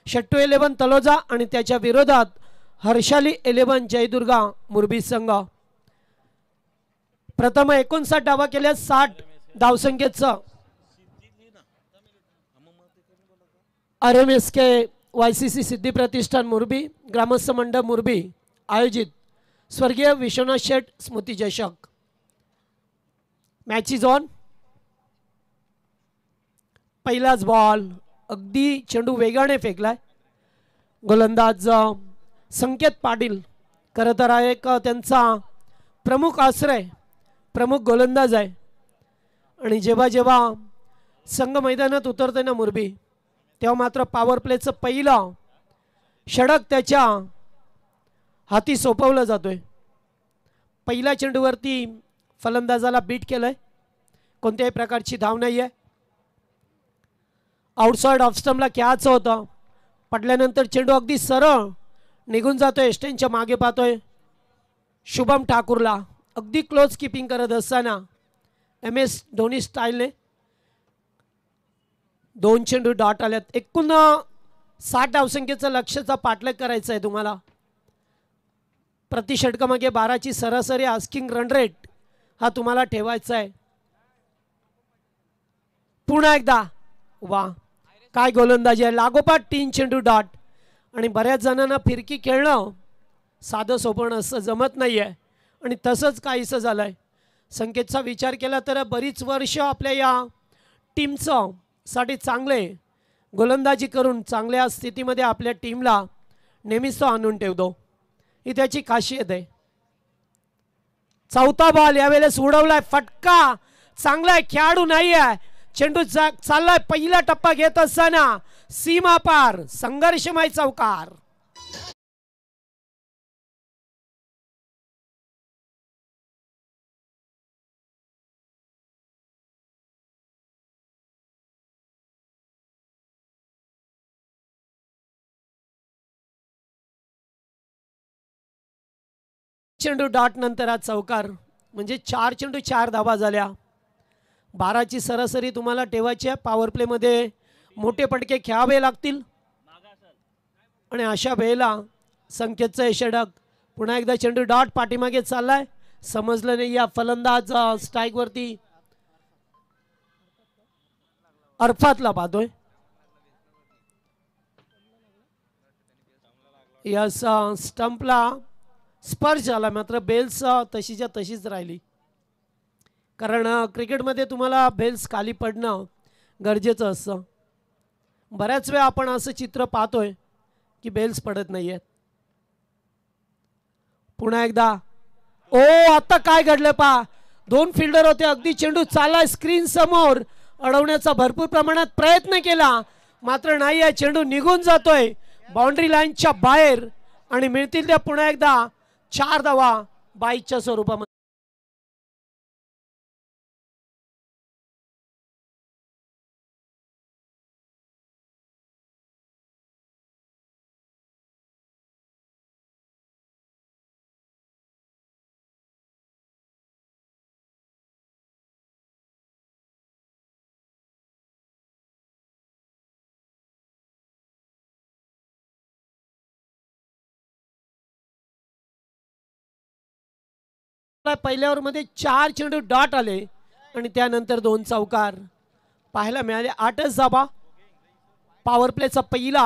Speaker 4: शट्टू 11 तलोजा आणि त्याच्या विरोधात हर्षाली 11 जयदुर्गा मुरबी संघ। प्रथम 59 धावा केल्या 60 धावसंख्येचं RMSK YCC सिद्धी प्रतिष्ठान मुरबी ग्रामस्थ मंडळ मुरबी आयोजित स्वर्गीय विश्वनाथ शेठ स्मृती चषक। Match is on. पहिलाच बॉल अगदी चेंडू वेगाने फेकलाय। गोलंदाज संकेत पाटील खरं तर एक त्यांचा प्रमुख आश्रय, प्रमुख गोलंदाज आहे आणि जेव्हा जेव्हा संघ मैदानात उतरते ना मुरबी, तेव्हा मात्र पॉवर प्लेचं पहिलं षटक त्याच्या हाती सोपवलं जातोय। पहिल्या चेंडूवरती फलंदाजाला बीट केलंय, कोणत्याही प्रकारची धाव नाही आहे। आउटसाइड ऑफ स्टंपला खेळायचं होतं, पडल्यानंतर चेंडू अगदी सरळ निघून जातोय। स्टेनच्या मागे पाहतोय शुभम ठाकूरला, अगदी क्लोज कीपिंग करत असताना MS धोनी स्टाईलने 2 चेंडू डॉट आल्यात। एकूण 60 धावसंख्येचं लक्ष्याचा पाठलाग करायचा आहे तुम्हाला। प्रति षटकामागे 12ची सरासरी आस्किंग रन रेट हा तुम्हाला ठेवायचा आहे। पुन्हा एकदा वा, काय गोलंदाजी आहे। लागोपाठ 3 चेंडू डॉट आणि बऱ्याच जणांना फिरकी खेळणं साधं सोपं असं जमत नाही आहे आणि तसंच काहीसं झालं आहे। संकेतचा विचार केला तर बरीच वर्ष आपल्या या टीमचं साठी चांगले गोलंदाजी करून चांगल्या स्थितीमध्ये आपल्या टीमला नेहमीच तो आणून ठेवतो, ही त्याची खासियत आहे। चौथा बॉल यावेळेस उडवलाय, फटका चांगला आहे, खेळाडू नाही आहे, चेंडू चाललाय। पहिला टप्पा घेत असताना सीमा पार संघर्षमय चौकार। चेंडू डॉट नंतर हा चौकार म्हणजे 4 चेंडू 4 धावा झाल्या। 12ची सरासरी तुम्हाला ठेवायची आहे। पॉवर प्ले मध्ये मोठे पटके खेळावे लागतील आणि अशा वेळेला संकेतचं हे षटक पुन्हा एकदा चेंडू डॉट पाठीमागे चाललाय। समजलं नाही. या फलंदाज स्ट्राईक वरती अरफातला पाहतोय. या स्टंपला स्पर्श झाला, मात्र बेल्स तशीच्या तशीच राहिली. कारण क्रिकेटमध्ये तुम्हाला बेल्स खाली पडणं गरजेचं असतं. बऱ्याच वेळा आपण असं चित्र पाहतोय की बेल्स पडत नाहीयेत. पुन्हा एकदा ओ आता काय घडलं पहा. 2 फिल्डर होते, अगदी चेंडू चाललाय स्क्रीन समोर, अडवण्याचा भरपूर प्रमाणात प्रयत्न केला, मात्र नाही. आहे चेंडू निघून जातोय बाउंड्री लाईनच्या बाहेर आणि मिळतील त्या पुन्हा एकदा 4 धावा 22च्या स्वरूपामध्ये. पहिल्या ओव्हरमध्ये 4 चेंडू डॉट आले आणि त्यानंतर 2 चौकार पाहायला मिळाले. 8च धावा. पॉवर प्लेचा पहिला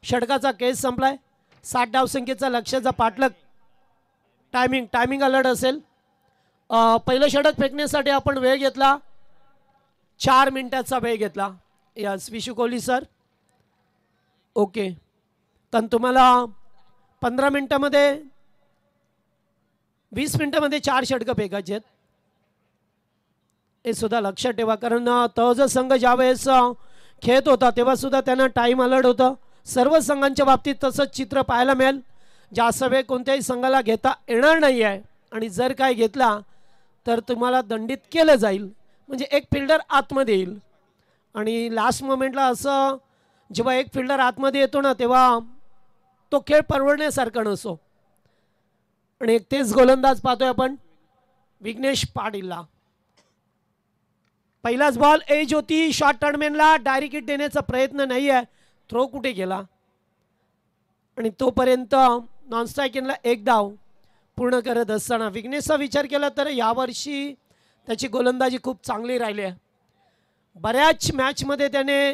Speaker 4: षटकाचा केस संपलाय. 60 धावसंख्येचा लक्ष्याचा पाठलाग. टायमिंग अलर्ट असेल. पहिलं षटक फेकण्यासाठी आपण वेळ घेतला, 4 मिनिटाचा वेळ घेतला. Yes Vishu Kohli sir. Okay, तर तुम्हाला 15 मिनिटामध्ये 20 मिनिटामध्ये 4 षटकं फेकायचे आहेत, हे सुद्धा लक्षात ठेवा. कारण तळोजा संघ ज्यावेळेस खेळत होता तेव्हा सुद्धा त्यांना टाईम अलर्ट होतं. सर्व संघांच्या बाबतीत तसंच चित्र पाहायला मिळेल. जास्त वेळ कोणत्याही संघाला घेता येणार नाही आहे आणि जर काय घेतला तर तुम्हाला दंडित केलं जाईल. म्हणजे एक फिल्डर आतमध्ये येईल आणि लास्ट मोमेंटला असं जेव्हा एक फिल्डर आतमध्ये येतो ना तेव्हा तो खेळ परवडण्यासारखा नसतो. आणि एक तेच गोलंदाज पाहतोय आपण विघ्नेश पाटीलला. पहिलाच बॉल एज होती, शॉर्ट टर्नमॅनला डायरेक्ट हिट देण्याचा प्रयत्न नाही आहे. थ्रो कुठे गेला आणि तोपर्यंत नॉन स्ट्रायकिंगला 1 धाव पूर्ण करत असताना विघ्नेशचा विचार केला तर यावर्षी त्याची गोलंदाजी खूप चांगली राहिली आहे. बऱ्याच मॅचमध्ये त्याने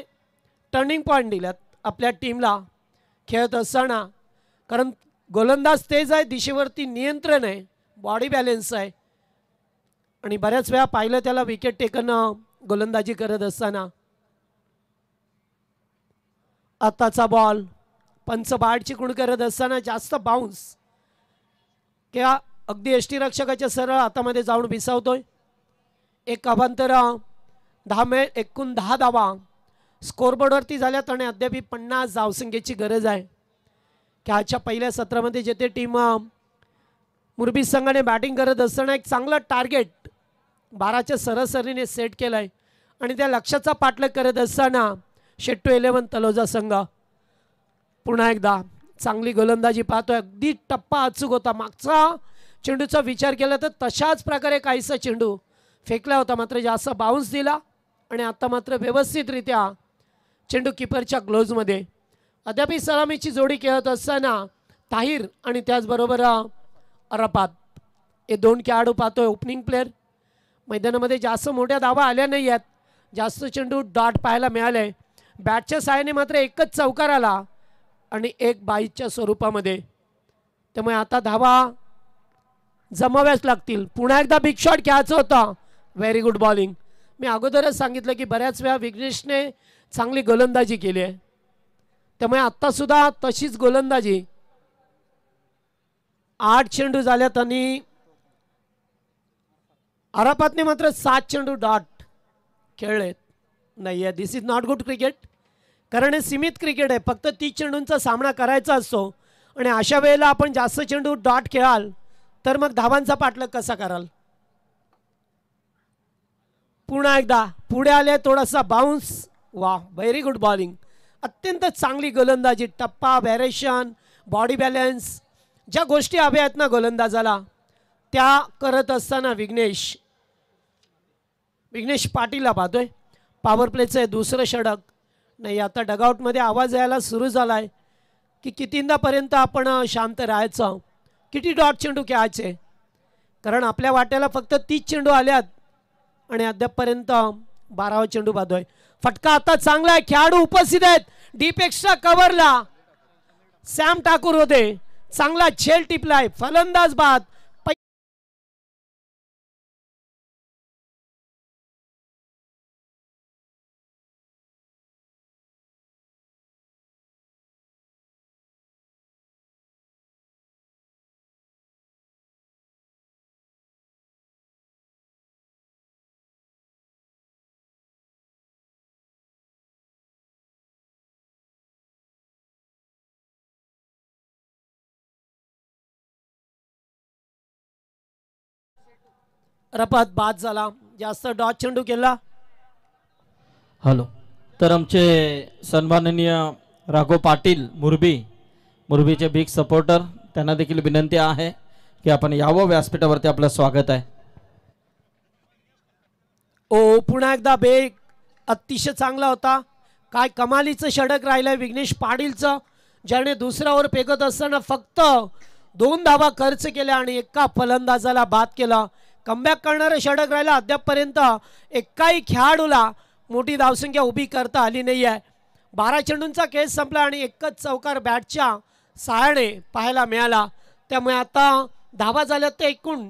Speaker 4: टर्निंग पॉईंट दिल्यात आपल्या टीमला खेळत असताना. कारण गोलंदाज तेज आहे, दिशेवरती नियंत्रण आहे, बॉडी बॅलेन्स आहे आणि बऱ्याच वेळा पाहिलं त्याला विकेट टेकन गोलंदाजी करत असताना. आताचा बॉल पंच बाद चिकून करत असताना जास्त बाउन्स किंवा अगदी यष्टीरक्षकाच्या सरळ हातामध्ये जाऊन भिसावतोय. एक अभांतर 10 धावा स्कोरबोर्डवरती झाल्यात आणि अद्याप 50 धावसंख्येची गरज आहे. आजच्या पहिल्या सत्रामध्ये जेथे टीम मुरबी संघाने बॅटिंग करत असताना एक चांगलं टार्गेट 12च्या सरासरीने सेट केलं आहे आणि त्या लक्ष्याचा पाठलाग करत असताना शेट्टू 11 तलोजा संघ पुन्हा एकदा चांगली गोलंदाजी पाहतोय. अगदी टप्पा अचूक होता. मागचा चेंडूचा विचार केला तर तशाच प्रकारे काहीसा चेंडू फेकला होता, मात्र जास्त बाउन्स दिला आणि आता मात्र व्यवस्थितरित्या चेंडू किपरच्या ग्लोव्जमध्ये. अद्याप सलामीची जोडी खेळत असताना ताहिर आणि त्याचबरोबर अरफात हे 2 खेळाडू पाहतोय. ओपनिंग प्लेअर मैदानामध्ये जास्त मोठ्या धावा आल्या नाही आहेत, जास्त चेंडू डॉट पाहायला मिळाले. बॅटच्या साहाय्याने मात्र एकच चौकार आला आणि 1 22च्या स्वरूपामध्ये. त्यामुळे आता धावा जमाव्याच लागतील. पुन्हा एकदा बिग शॉट खेळायचं होतं. Very good bowling. मी अगोदरच सांगितलं की बऱ्याच वेळा विघ्नेशने चांगली गोलंदाजी केली आहे, त्यामुळे आत्तासुद्धा तशीच गोलंदाजी. 8 चेंडू झाल्यात आणि अरफातने मात्र 7 चेंडू डॉट खेळलेत. नाही आहे, दिस इज नॉट गुड क्रिकेट. कारण हे सीमित क्रिकेट आहे, फक्त 30 चेंडूंचा सामना करायचा असतो आणि अशा वेळेला आपण जास्त चेंडू डॉट खेळाल तर मग धावांचा पाठलाग कसा कराल. पुन्हा एकदा पुढे आले, थोडासा बाउन्स. वा, व्हेरी गुड बॉलिंग. अत्यंत चांगली गोलंदाजी. टप्पा, व्हेरिएशन, बॉडी बॅलन्स, ज्या गोष्टी हव्या आहेत ना गोलंदाजाला त्या करत असताना विघ्नेश पाटीलला पाहतोय. पॉवर प्लेचं दुसरं षटक. नाही, आता डगआउटमध्ये आवाज यायला सुरू झाला आहे की कितींदापर्यंत आपण शांत राहायचं, किती डॉट चेंडू खेळायचे. कारण आपल्या वाट्याला फक्त 30 चेंडू आल्यात आणि अद्यापपर्यंत 12वा चेंडू बादोय. फटका आता चांगला आहे, खेळाडू उपस्थित आहेत. डीप एक्स्ट्रा कव्हरला सॅम ठाकूर होते, चांगला झेल टिपलाय, फलंदाज बाद. रपात बाद झाला, जास्त डॉट चेंडू केला.
Speaker 2: हॅलो, तर आमचे सन्माननीय राघव पाटील मुरबीचे बिग सपोर्टर, त्यांना देखील विनंती आहे की आपण यावं व्यासपीठावरती. आपलं स्वागत आहे.
Speaker 4: ओ पुन्हा एकदा बेग अतिशय चांगला होता. काय कमालीचं षटक राहिलंय विघ्नेश पाटीलचं, ज्याने दुसरा ओव्हर फेकत असताना फक्त 2 धावा खर्च केल्या आणि एका फलंदाजाला बाद केला. कमबॅक करणारं षटक राहिलं. अद्यापपर्यंत एकाही खेळाडूला मोठी धावसंख्या उभी करता आली नाही आहे. 12 चेंडूंचा खेळ संपला आणि एकच चौकार बॅटच्या सहाय्याने पाहायला मिळाला. त्यामुळे आता धावा झाल्या ते एकूण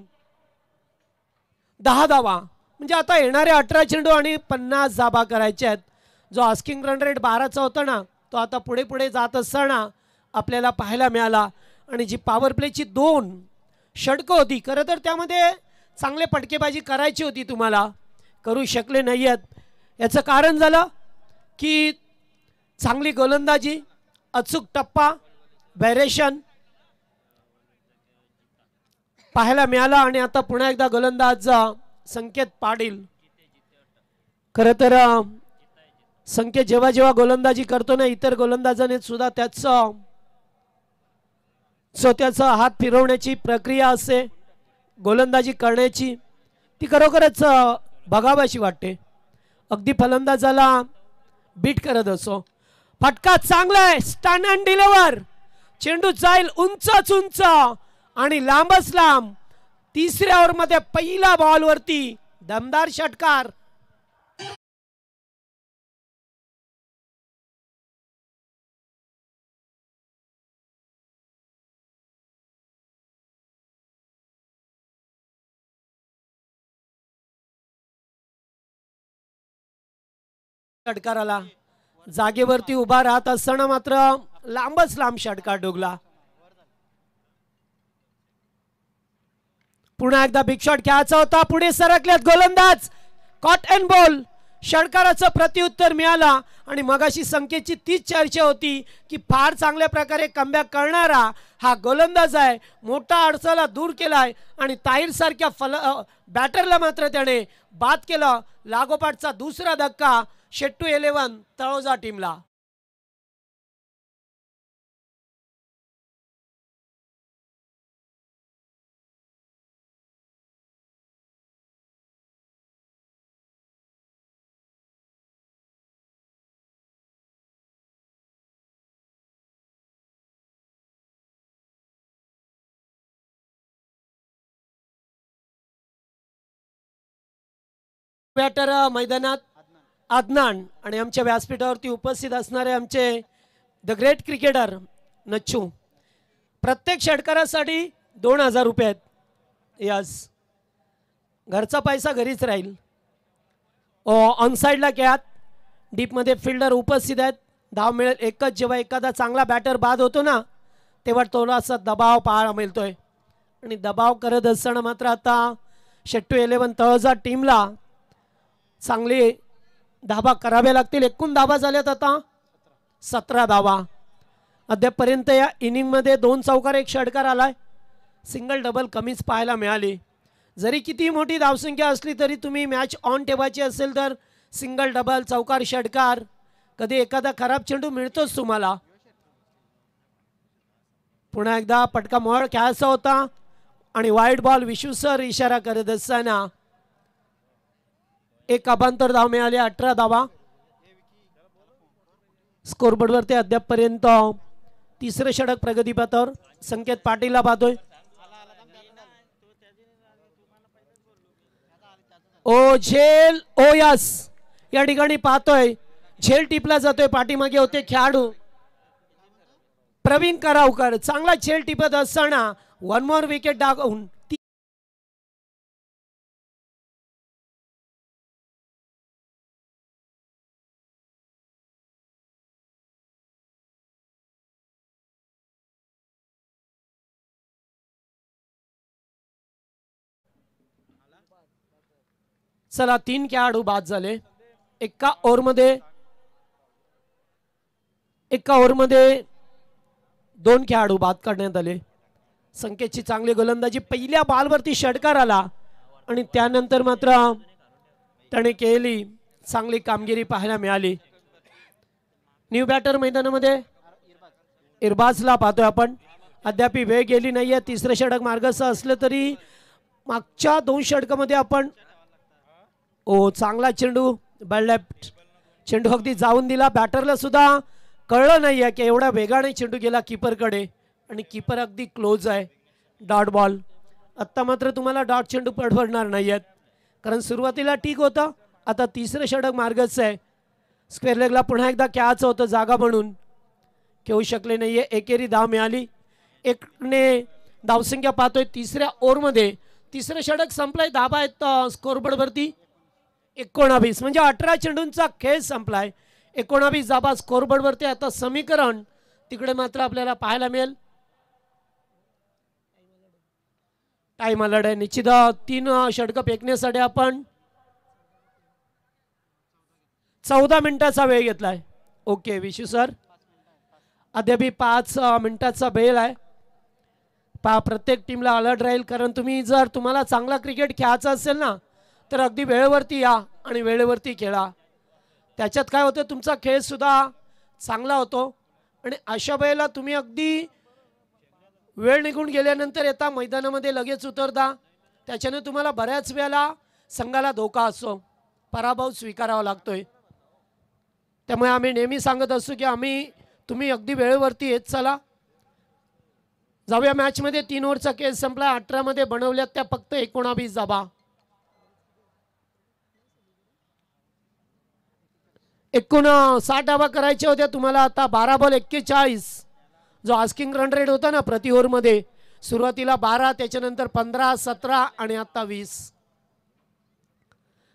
Speaker 4: 10 धावा, म्हणजे आता येणारे 18 चेंडू आणि 50 धावा करायचे आहेत. जो आस्किंग रन रेट 12चा होता ना, तो आता पुढे पुढे जात असताना आपल्याला पाहायला मिळाला. आणि जी पॉवर प्लेची 2 षटकं होती, खरं तर त्यामध्ये चांगले फटकेबाजी करायची होती, तुम्हाला करू शकले नाही आहेत. याचं कारण झालं की चांगली गोलंदाजी, अचूक टप्पा, व्हेरिएशन पाहायला मिळाला. आणि आता पुन्हा एकदा गोलंदाज संकेत पाटील. खरं तर संकेत जेव्हा जेव्हा गोलंदाजी करतो ना, इतर गोलंदाजाने सुद्धा स्वतःचा हात फिरवण्याची प्रक्रिया असते गोलंदाजी करण्याची, ती खरोखरच बघावाशी वाटते. अगदी फलंदाजाला बीट करत असो. फटका चांगला आहे, स्टन अँड डिलिव्हर. चेंडू जाईल उंचच उंच आणि लांबच लांब. तिसऱ्या ओव्हरमध्ये पहिला बॉलवरती दमदार षटकार. षटकाराला जागेवरती उभा राहत असताना मात्र लांबच लांब षटकार डोगला. पुन्हा एकदा बिग शॉट खेळायचा होता, पुढे सरकल्यात गोलंदाज. Caught and ball. षटकाराचं प्रत्युत्तर मिळाला. आणि मगाशी संकेतची तीच चर्चा होती की फार चांगल्या प्रकारे कमबॅक करणारा हा गोलंदाज आहे. मोठा अडचला दूर केलाय आणि ताहिर सारख्या बॅटरला मात्र त्याने बाद केलं. लागोपाठचा दुसरा धक्का शेट्टू 11 तळोजा टीमला. बॅटर मैदानात अदनान आणि आमच्या व्यासपीठावरती उपस्थित असणारे आमचे द ग्रेट क्रिकेटर नच्चू. प्रत्येक षटकारासाठी 2000 रुपये आहेत. यस, घरचा पैसा घरीच राहील. ऑन साईडला खेळात डीपमध्ये फिल्डर उपस्थित आहेत. धाव मिळेल एकच. जेव्हा एखादा चांगला बॅटर बाद होतो ना, तेव्हा थोडासा दबाव पाहायला मिळतोय. आणि दबाव करत असताना मात्र आता शेट्टू 11 तळोजा टीमला चांगले धावा कराव्या लागतील. एकूण धावा झाल्यात आता 17 धावा. अद्यापपर्यंत या इनिंगमध्ये 2 चौकार 1 षटकार आलाय. सिंगल डबल कमीच पाहायला मिळाली. जरी किती मोठी धावसंख्या असली तरी तुम्ही मॅच ऑन ठेवायची असेल तर सिंगल डबल चौकार षटकार, कधी एखादा खराब चेंडू मिळतोच तुम्हाला. पुन्हा एकदा पटका मोहळ खेळायचा होता आणि वाईड बॉल विश्वसर इशारा करत असताना एक अबांतर धाव मिळाली. 18 धावा. स्कोरबोर्डवरती अद्यापपर्यंत तिसरं षटक प्रगतीपथावर संकेत पाटीलला पाहतोय. ओ झेल ओ यस या ठिकाणी पाहतोय झेल टिपला जातोय. पाठीमागे होते खेळाडू प्रवीण करावकर. चांगला झेल टिपत असताना वन मोर विकेट दाखवून चला 3 खेळाडू बाद झाले. एका ओव्हरमध्ये 2 खेळाडू बाद करण्यात आले. संकेतची चांगली गोलंदाजी. पहिल्या बॉलवरती षटकार आला आणि त्यानंतर मात्र त्याने केली चांगली कामगिरी पाहायला मिळाली. न्यू बॅटर मैदानामध्ये इरबाजला पाहतोय आपण. अद्याप वेळ गेली नाहीये. तिसरं षटक मार्गस्थ असलं तरी मागच्या 2 षटकामध्ये आपण चांगला चेंडू लेफ्ट चेंडू अगदी जाऊन दिला. बॅटरला सुद्धा कळलं नाहीये की एवढा वेगाने चेंडू गेला कीपरकडे आणि कीपर अगदी क्लोज आहे. Dot ball. आत्ता मात्र तुम्हाला डॉट चेंडू पडणार नाहीयेत कारण सुरुवातीला ठीक होतं. आता तिसरं षटक मार्गस्थ आहे. स्क्वेअर लेगला पुन्हा एकदा खेळायचं होतं जागा म्हणून खेळू शकले नाहीये. एकेरी धाव मिळाली. एकने धावसंख्या पाहतोय तिसऱ्या ओव्हरमध्ये. तिसरं षटक संपलंय. धाबा आहेत स्कोरबोर्डवरती 19 म्हणजे 18 चेंडूंचा खेळ संपलाय. 19 धाबा स्कोरबोर्डवरती. आता समीकरण तिकडे मात्र आपल्याला पाहायला मिळेल. टाइम अलर्ट आहे निश्चित. 3 षटकं फेकण्यासाठी आपण 14 मिनिटाचा वेळ घेतलाय. Okay Vishu sir. अद्याप 5 मिनिटाचा वेळ आहे. प्रत्येक टीमला अलर्ट राहील कारण तुम्हाला चांगला क्रिकेट खेळायचा असेल ना तर अगदी वेळेवरती या आणि वेळेवरती खेळा. त्याच्यात काय होतं तुमचा खेळ सुद्धा चांगला होतो आणि अशा वेळेला तुम्ही अगदी वेळ निघून गेल्यानंतर येता मैदानामध्ये लगेच उतरता. त्याच्याने तुम्हाला बऱ्याच वेळेला संघाला धोका असतो. पराभव स्वीकारावा लागतोय. त्यामुळे आम्ही नेहमी सांगत असतो की तुम्ही अगदी वेळेवरती येत चला. जाऊया मॅचमध्ये. 3 ओव्हरचा खेळ संपला. 18 मध्ये बनवल्यात त्या फक्त 19 धाबा. 59 धाबा करायच्या होत्या तुम्हाला. आता 12 बॉल 41 जो आस्किंग रन रेट होता ना प्रति ओव्हरमध्ये सुरुवातीला 12 त्याच्यानंतर 15 17 आणि आता 20.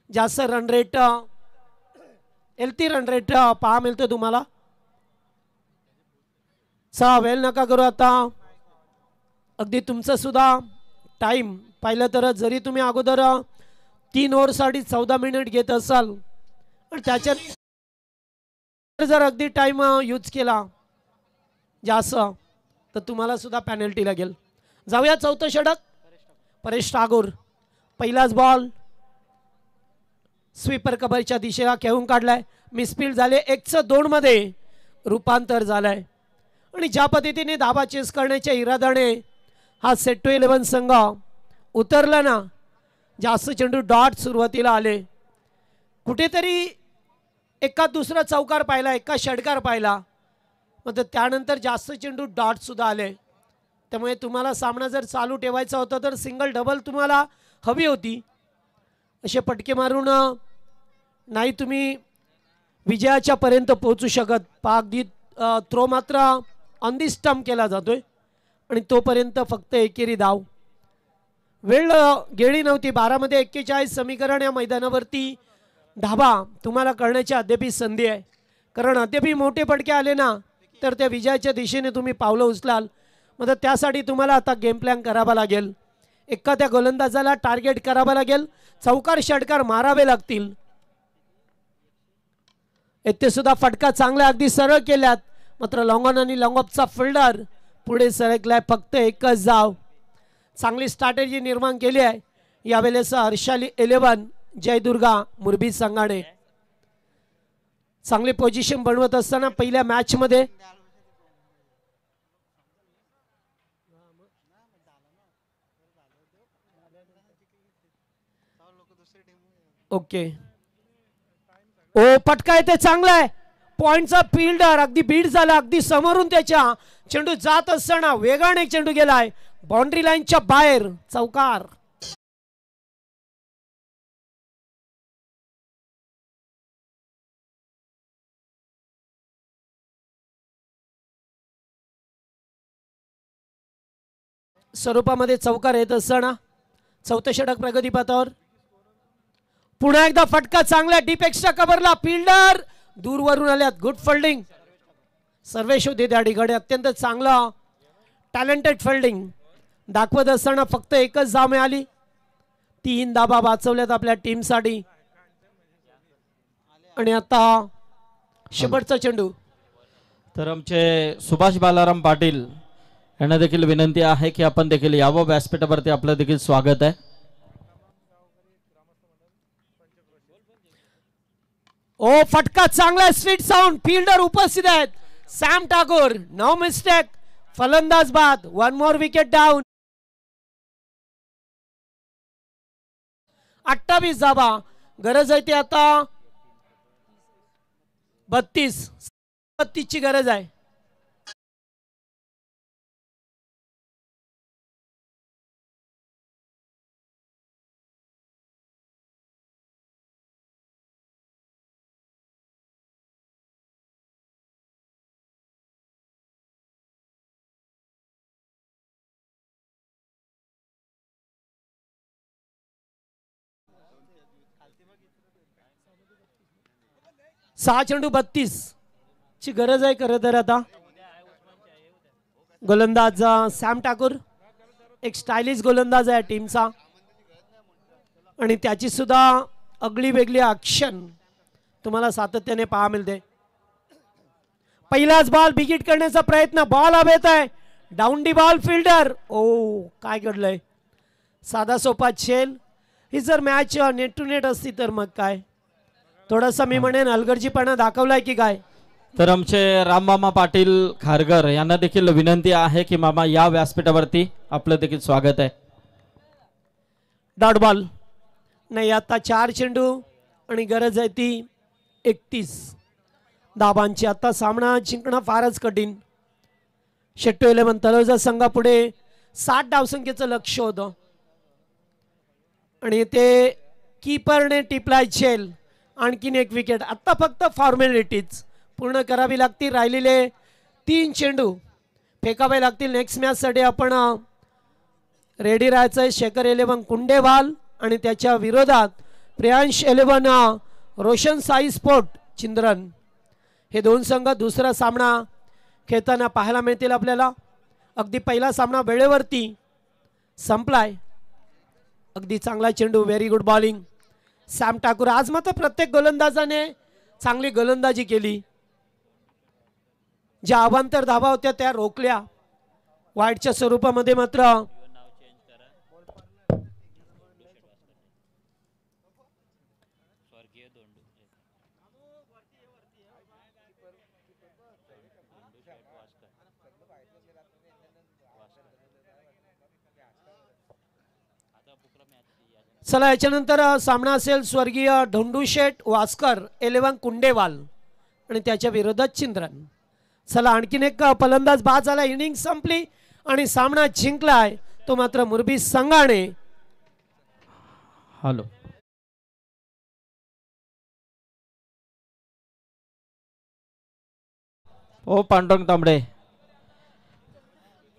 Speaker 4: जास्त run rate LT run rate पहा मिळते तुम्हाला. वेळ नका करू. आता अगदी तुमचं सुद्धा टाइम पाहिलं तर जरी तुम्ही अगोदर 3 ओव्हरसाठी 14 मिनिट घेत असाल आणि त्याच्यात जर अगदी टाइम यूज केला जास्त तर तुम्हाला सुद्धा पेनल्टी लागेल. जाऊया 4थं षटक. परेश ठाकूर. पहिलाच बॉल स्वीपर कव्हरच्या दिशेला खेळून काढलाय. मिसफील्ड झाले. 102 मध्ये रूपांतर झालंय आणि ज्या पद्धतीने धाबा चेस करण्याच्या इराद्याने हा सेट टू 11 संघ उतरला ना. जास्त चेंडू डॉट सुरुवातीला आले. कुठेतरी एका दुसरा चौकार पाहिला, एका षटकार पाहिला, मग त्यानंतर जास्त चेंडू डॉट सुद्धा आले. त्यामुळे तुम्हाला सामना जर चालू ठेवायचा होता तर सिंगल डबल तुम्हाला हवी होती. असे पटके मारून नाही तुम्ही विजयाच्या पर्यंत पोहोचू शकत. अगदी थ्रो मात्र ऑन दी स्टंप केला जातोय आणि तोपर्यंत फक्त एकेरी धाव. वेळ गेली नव्हती. 12 मध्ये 41 समीकरण या मैदानावरती धाबा तुम्हाला करण्याची अद्याप संधी आहे. कारण अद्याप मोठे पटके आले ना तर त्या विजयाच्या दिशेने तुम्ही पावलं उचलाल. मग त्यासाठी तुम्हाला आता गेम प्लॅन करावा लागेल. एखाद्या गोलंदाजाला टार्गेट करावा लागेल. चौकार षटकार मारावे लागतील. येथे सुद्धा फटका चांगला अगदी सरळ केल्यात. मात्र लॉंग ऑन आणि लॉंग ऑफचा फिल्डर पुढे सरकलाय. फक्त एकच धाव. चांगली स्ट्रॅटेजी निर्माण केली आहे यावेळेस हर्षाली 11 जयदुर्गा मुरबी संघाने. चांगली पोझिशन बनवत असताना पहिल्या मॅच मध्ये ओके फटका येते चांगला आहे. पॉइंटचा फिल्डर अगदी बीट झाला. अगदी समोरून त्याच्या चेंडू जात असताना वेगाने चेंडू गेलाय बाउंड्री लाईनच्या बाहेर. चौकार. स्वरूपामध्ये चौकार येत असताना चौथं षटक प्रगतीपथावर. पुन्हा एकदा फटका चांगला डीप एक्स्ट्रा कव्हरला फिल्डर दूरवरून आल्यात. गुड फिल्डिंग सर्वेश होते त्या ठिकाणी. अत्यंत चांगला टॅलेंटेड फिल्डिंग दाखवत असताना फक्त एकच धाव मिळाली. 3 धाबा वाचवल्यात आपल्या टीमसाठी. आणि आता शेवटचा चेंडू.
Speaker 2: तर आमचे सुभाष बालाराम पाटील यांना देखील विनंती आहे की आपण देखील यावं व्यासपीठावरती. आपलं देखील स्वागत आहे.
Speaker 4: ओ फटका चांगला स्वीट साऊंड फिल्डर उपस्थित आहेत. Sam Thakur no mistake. फलंदाज बाद. 1 मोर विकेट डाऊन. 28 धाबा गरज आहे ती आता 32 ची गरज आहे. सहा चेंडू 32 ची गरज आहे खरं तर आता. गोलंदाज सॅम ठाकूर एक स्टायलिश गोलंदाज आहे टीमचा आणि त्याची सुद्धा अगली वेगळी ॲक्शन तुम्हाला सातत्याने पाहा मिळते. पहिलाच बॉल बिगिट करण्याचा प्रयत्न. बॉल हवेत आहे. Down the ball fielder. Oh काय घडलंय. साधा सोपा छेल. ही जर मॅच नेट टू नेट असती तर मग काय थोडासा मी म्हणेन हलगर्जीपणा दाखवलाय की काय.
Speaker 2: तर आमचे राममामा पाटील खारघर यांना देखील विनंती आहे की मामा या व्यासपीठावरती. आपलं देखील स्वागत आहे.
Speaker 4: डॉट बॉल नाही. आता 4 चेंडू आणि गरज आहे ती 31 धाबांची. आता सामना जिंकणं फारच कठीण. शेट्टू 11 तलोजा संघापुढे 60 धावसंख्येचं लक्ष होतं आणि ते कीपरने टिपलाय झेल. आणखीन एक विकेट. आता फक्त फॉर्मॅलिटीज पूर्ण करावी लागतील. राहिलेले 3 चेंडू फेकावे लागतील. नेक्स्ट मॅचसाठी आपण रेडी राहायचं आहे. शेखर 11 कुंडेवाल आणि त्याच्या विरोधात प्रियांश 11 रोशन साई स्पोर्ट चिंद्रन. हे 2 संघ दुसरा सामना खेळताना पाहायला मिळतील आपल्याला. अगदी पहिला सामना वेळेवरती संपलाय. अगदी चांगला चेंडू. Very good bowling Sam Thakur. आज मात्र प्रत्येक गोलंदाजाने चांगली गोलंदाजी केली. ज्या अवांतर धावा होत्या त्या रोखल्या. वाईटच्या स्वरूपामध्ये मात्र चला याच्यानंतर सामना असेल स्वर्गीय धोंडूशेठ वास्कर 11 कुंडेवाल आणि त्याच्या विरोधात चिंद्रन. चला आणखीन एक फलंदाज बाद झाला. इनिंग संपली आणि सामना जिंकलाय तो मात्र मुरबी संघाने.
Speaker 2: हॅलो ओ पांडुरंग तांबडे.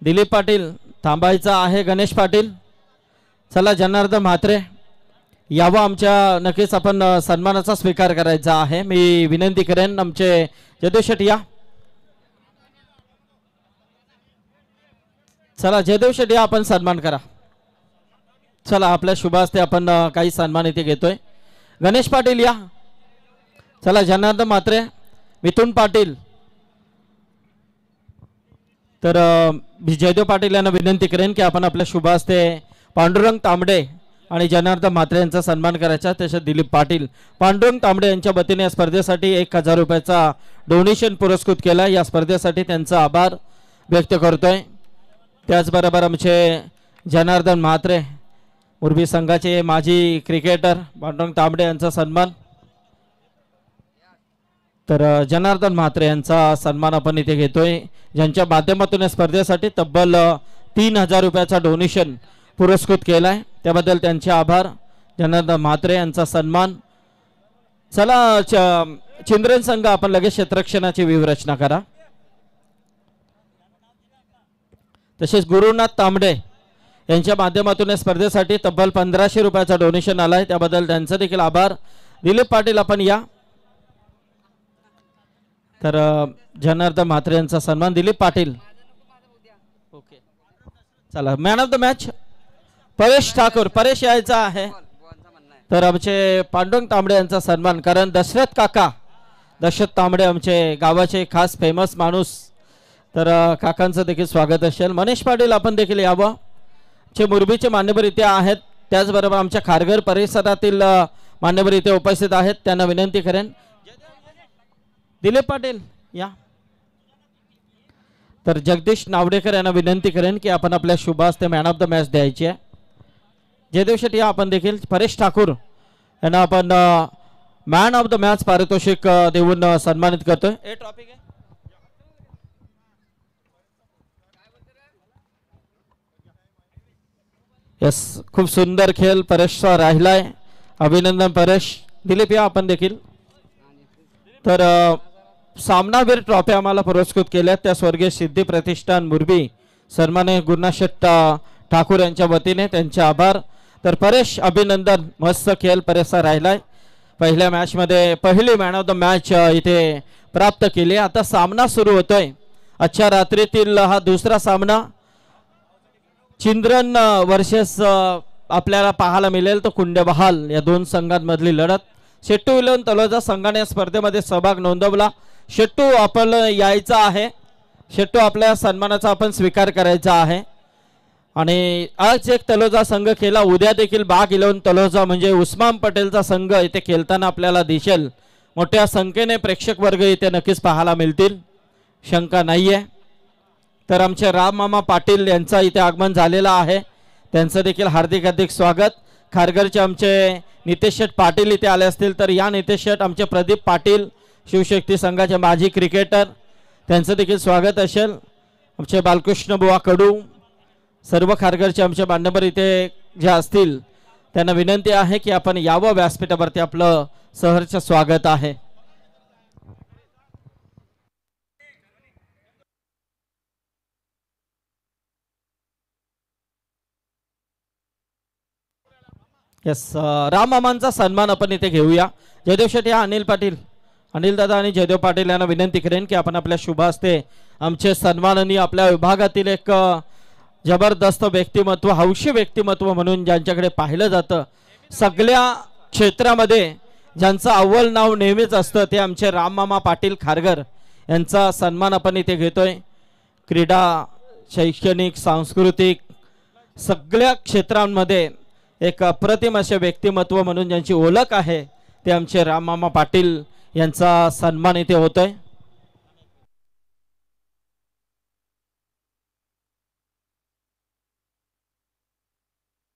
Speaker 2: दिलीप पाटील थांबायचा आहे. गणेश पाटील. चला जनार्दन म्हात्रे यावं. आमच्या नक्कीच आपण सन्मानाचा स्वीकार करायचा आहे. मी विनंती करेन आमचे जयदेव शेट्टी या. चला जयदेव शेट्टी आपण सन्मान करा. चला आपल्या शुभ हस्ते आपण काही सन्मान इथे घेतोय. गणेश पाटील या. चला जनार्दन म्हात्रे मिथुन पाटील. तर जयदेव पाटील यांना विनंती करेन की आपण आपल्या शुभ हस्ते पांडुरंग तांबडे आणि जनार्दन म्हात्रे यांचा सन्मान करायचा. तसेच दिलीप पाटील पांडुरंग तांबडे यांच्या वतीने या स्पर्धेसाठी 1000 रुपयाचा डोनेशन पुरस्कृत केला. या स्पर्धेसाठी त्यांचा आभार व्यक्त करतोय. त्याचबरोबर आमचे जनार्दन म्हात्रे मुरबी संघाचे माजी क्रिकेटर पांडुरंग तांबडे यांचा सन्मान. तर जनार्दन म्हात्रे यांचा सन्मान आपण इथे घेतोय ज्यांच्या माध्यमातून या स्पर्धेसाठी तब्बल 3000 रुपयाचा डोनेशन पुरस्कृत केलाय. त्याबद्दल त्यांचे आभार. जनार्दन म्हात्रे यांचा सन्मान. चला चिंद्रन संघ आपण लगेच क्षेत्ररक्षणाची व्यूहरचना करा. तसेच गुरुनाथ तांबडे यांच्या माध्यमातून या स्पर्धेसाठी तब्बल 1500 रुपयाचा डोनेशन आलाय, त्याबद्दल त्यांचा देखील आभार. दिलीप पाटील आपण या. तर जनार्दन म्हात्रे यांचा सन्मान. दिलीप पाटील. ओके चला. Man of the match Paresh Thakur. Paresh यायचा आहे. तर आमचे पांडुरंग तांबडे यांचा सन्मान, कारण दशरथ तांबडे आमचे गावाचे खास फेमस माणूस, तर काकांचं देखील स्वागत असेल. मनीष पाटील आपण देखील यावं. जे मुरबीचे मान्यवर इथे आहेत, त्याचबरोबर आमच्या खारघर परिसरातील मान्यवर इथे उपस्थित आहेत, त्यांना विनंती करेन. दिलीप पाटील या. तर जगदीश नावडेकर यांना विनंती करेन की आपण आपल्या शुभ हस्ते मॅन ऑफ द मॅच द्यायची आहे. जयदेव शेट्टी या आपण देखील. परेश ठाकूर यांना आपण मॅन ऑफ द मॅच पारितोषिक देऊन सन्मानित करतोय. टॉपिक आहे यस. खूप सुंदर खेळ परेशचा राहिलाय. अभिनंदन परेश. दिलीप या आपण देखील. तर सामनावीर ट्रॉफी आम्हाला पुरस्कृत केल्या त्या स्वर्गीय सिद्धी प्रतिष्ठान मुरबी सन्माननीय गुरुनाथ ठाकूर यांच्या वतीने त्यांचे आभार. तर परेश अभिनंदन. मस्त खेळ परेशचा राहिलाय. पहिल्या मॅच मध्ये पहिली मॅन ऑफ द मॅच इथे प्राप्त केली. आता सामना सुरू होतोय. आजच्या रात्रीतील हा दुसरा सामना चिंद्रन वर्सेस आपल्याला पाहायला मिळेल तो कुंडेबहाल या दोन संघांमधली लढत. शेट्टू 11 तलोजा संघाने या स्पर्धेमध्ये सहभाग नोंदवला. शेट्टू आपण यायचा आहे. शेट्टू आपल्या सन्मानाचा आपण स्वीकार करायचा आहे. आणि आज एक तलोजा संघ केला, उद्या देखील बाग 11 तलोजा म्हणजे उस्मान पटेलचा संघ इथे खेळताना आपल्याला दिसेल. मोठ्या संख्येने प्रेक्षक वर्ग इथे नक्कीच पाहायला मिळतील, शंका नाहीये. तर आमचे राम मामा पाटील यांचा इथे आगमन झालेला आहे, त्यांचं देखील हार्दिक हार्दिक स्वागत. खारघरचे आमचे नितेश शेठ पाटील इथे आले असतील तर या. नितेश शेठ आमचे प्रदीप पाटील शिवशक्ती संघाचे माजी क्रिकेटर, त्यांचं देखील स्वागत असेल. आमचे बालकृष्ण बुवा कडू, सर्व खारघरचे आमचे मान्यवर इथे जे असतील त्यांना विनंती आहे की आपण यावं व्यासपीठावरती. आपलं सहर्ष स्वागत आहे. यस. राम मामांचा सन्मान आपण इथे घेऊया. जयदेव शेट्टी या. अनिल पाटील. अनिल दादा आणि जयदेव पाटील यांना विनंती करेन की आपण आपल्या शुभ हस्ते आमचे सन्माननीय आपल्या विभागातील एक जबरदस्त व्यक्तिमत्व, हौशी व्यक्तिमत्व म्हणून ज्यांच्याकडे पाहिलं जातं, सगळ्या क्षेत्रामध्ये ज्यांचं अव्वल नाव नेहमीच असतं, ते आमचे राममामा पाटील खारघर यांचा सन्मान आपण इथे घेतोय. क्रीडा, शैक्षणिक, सांस्कृतिक सगळ्या क्षेत्रांमध्ये एक अप्रतिम असे व्यक्तिमत्व म्हणून ज्यांची ओळख आहे ते आमचे राममामा पाटील यांचा सन्मान इथे होतोय.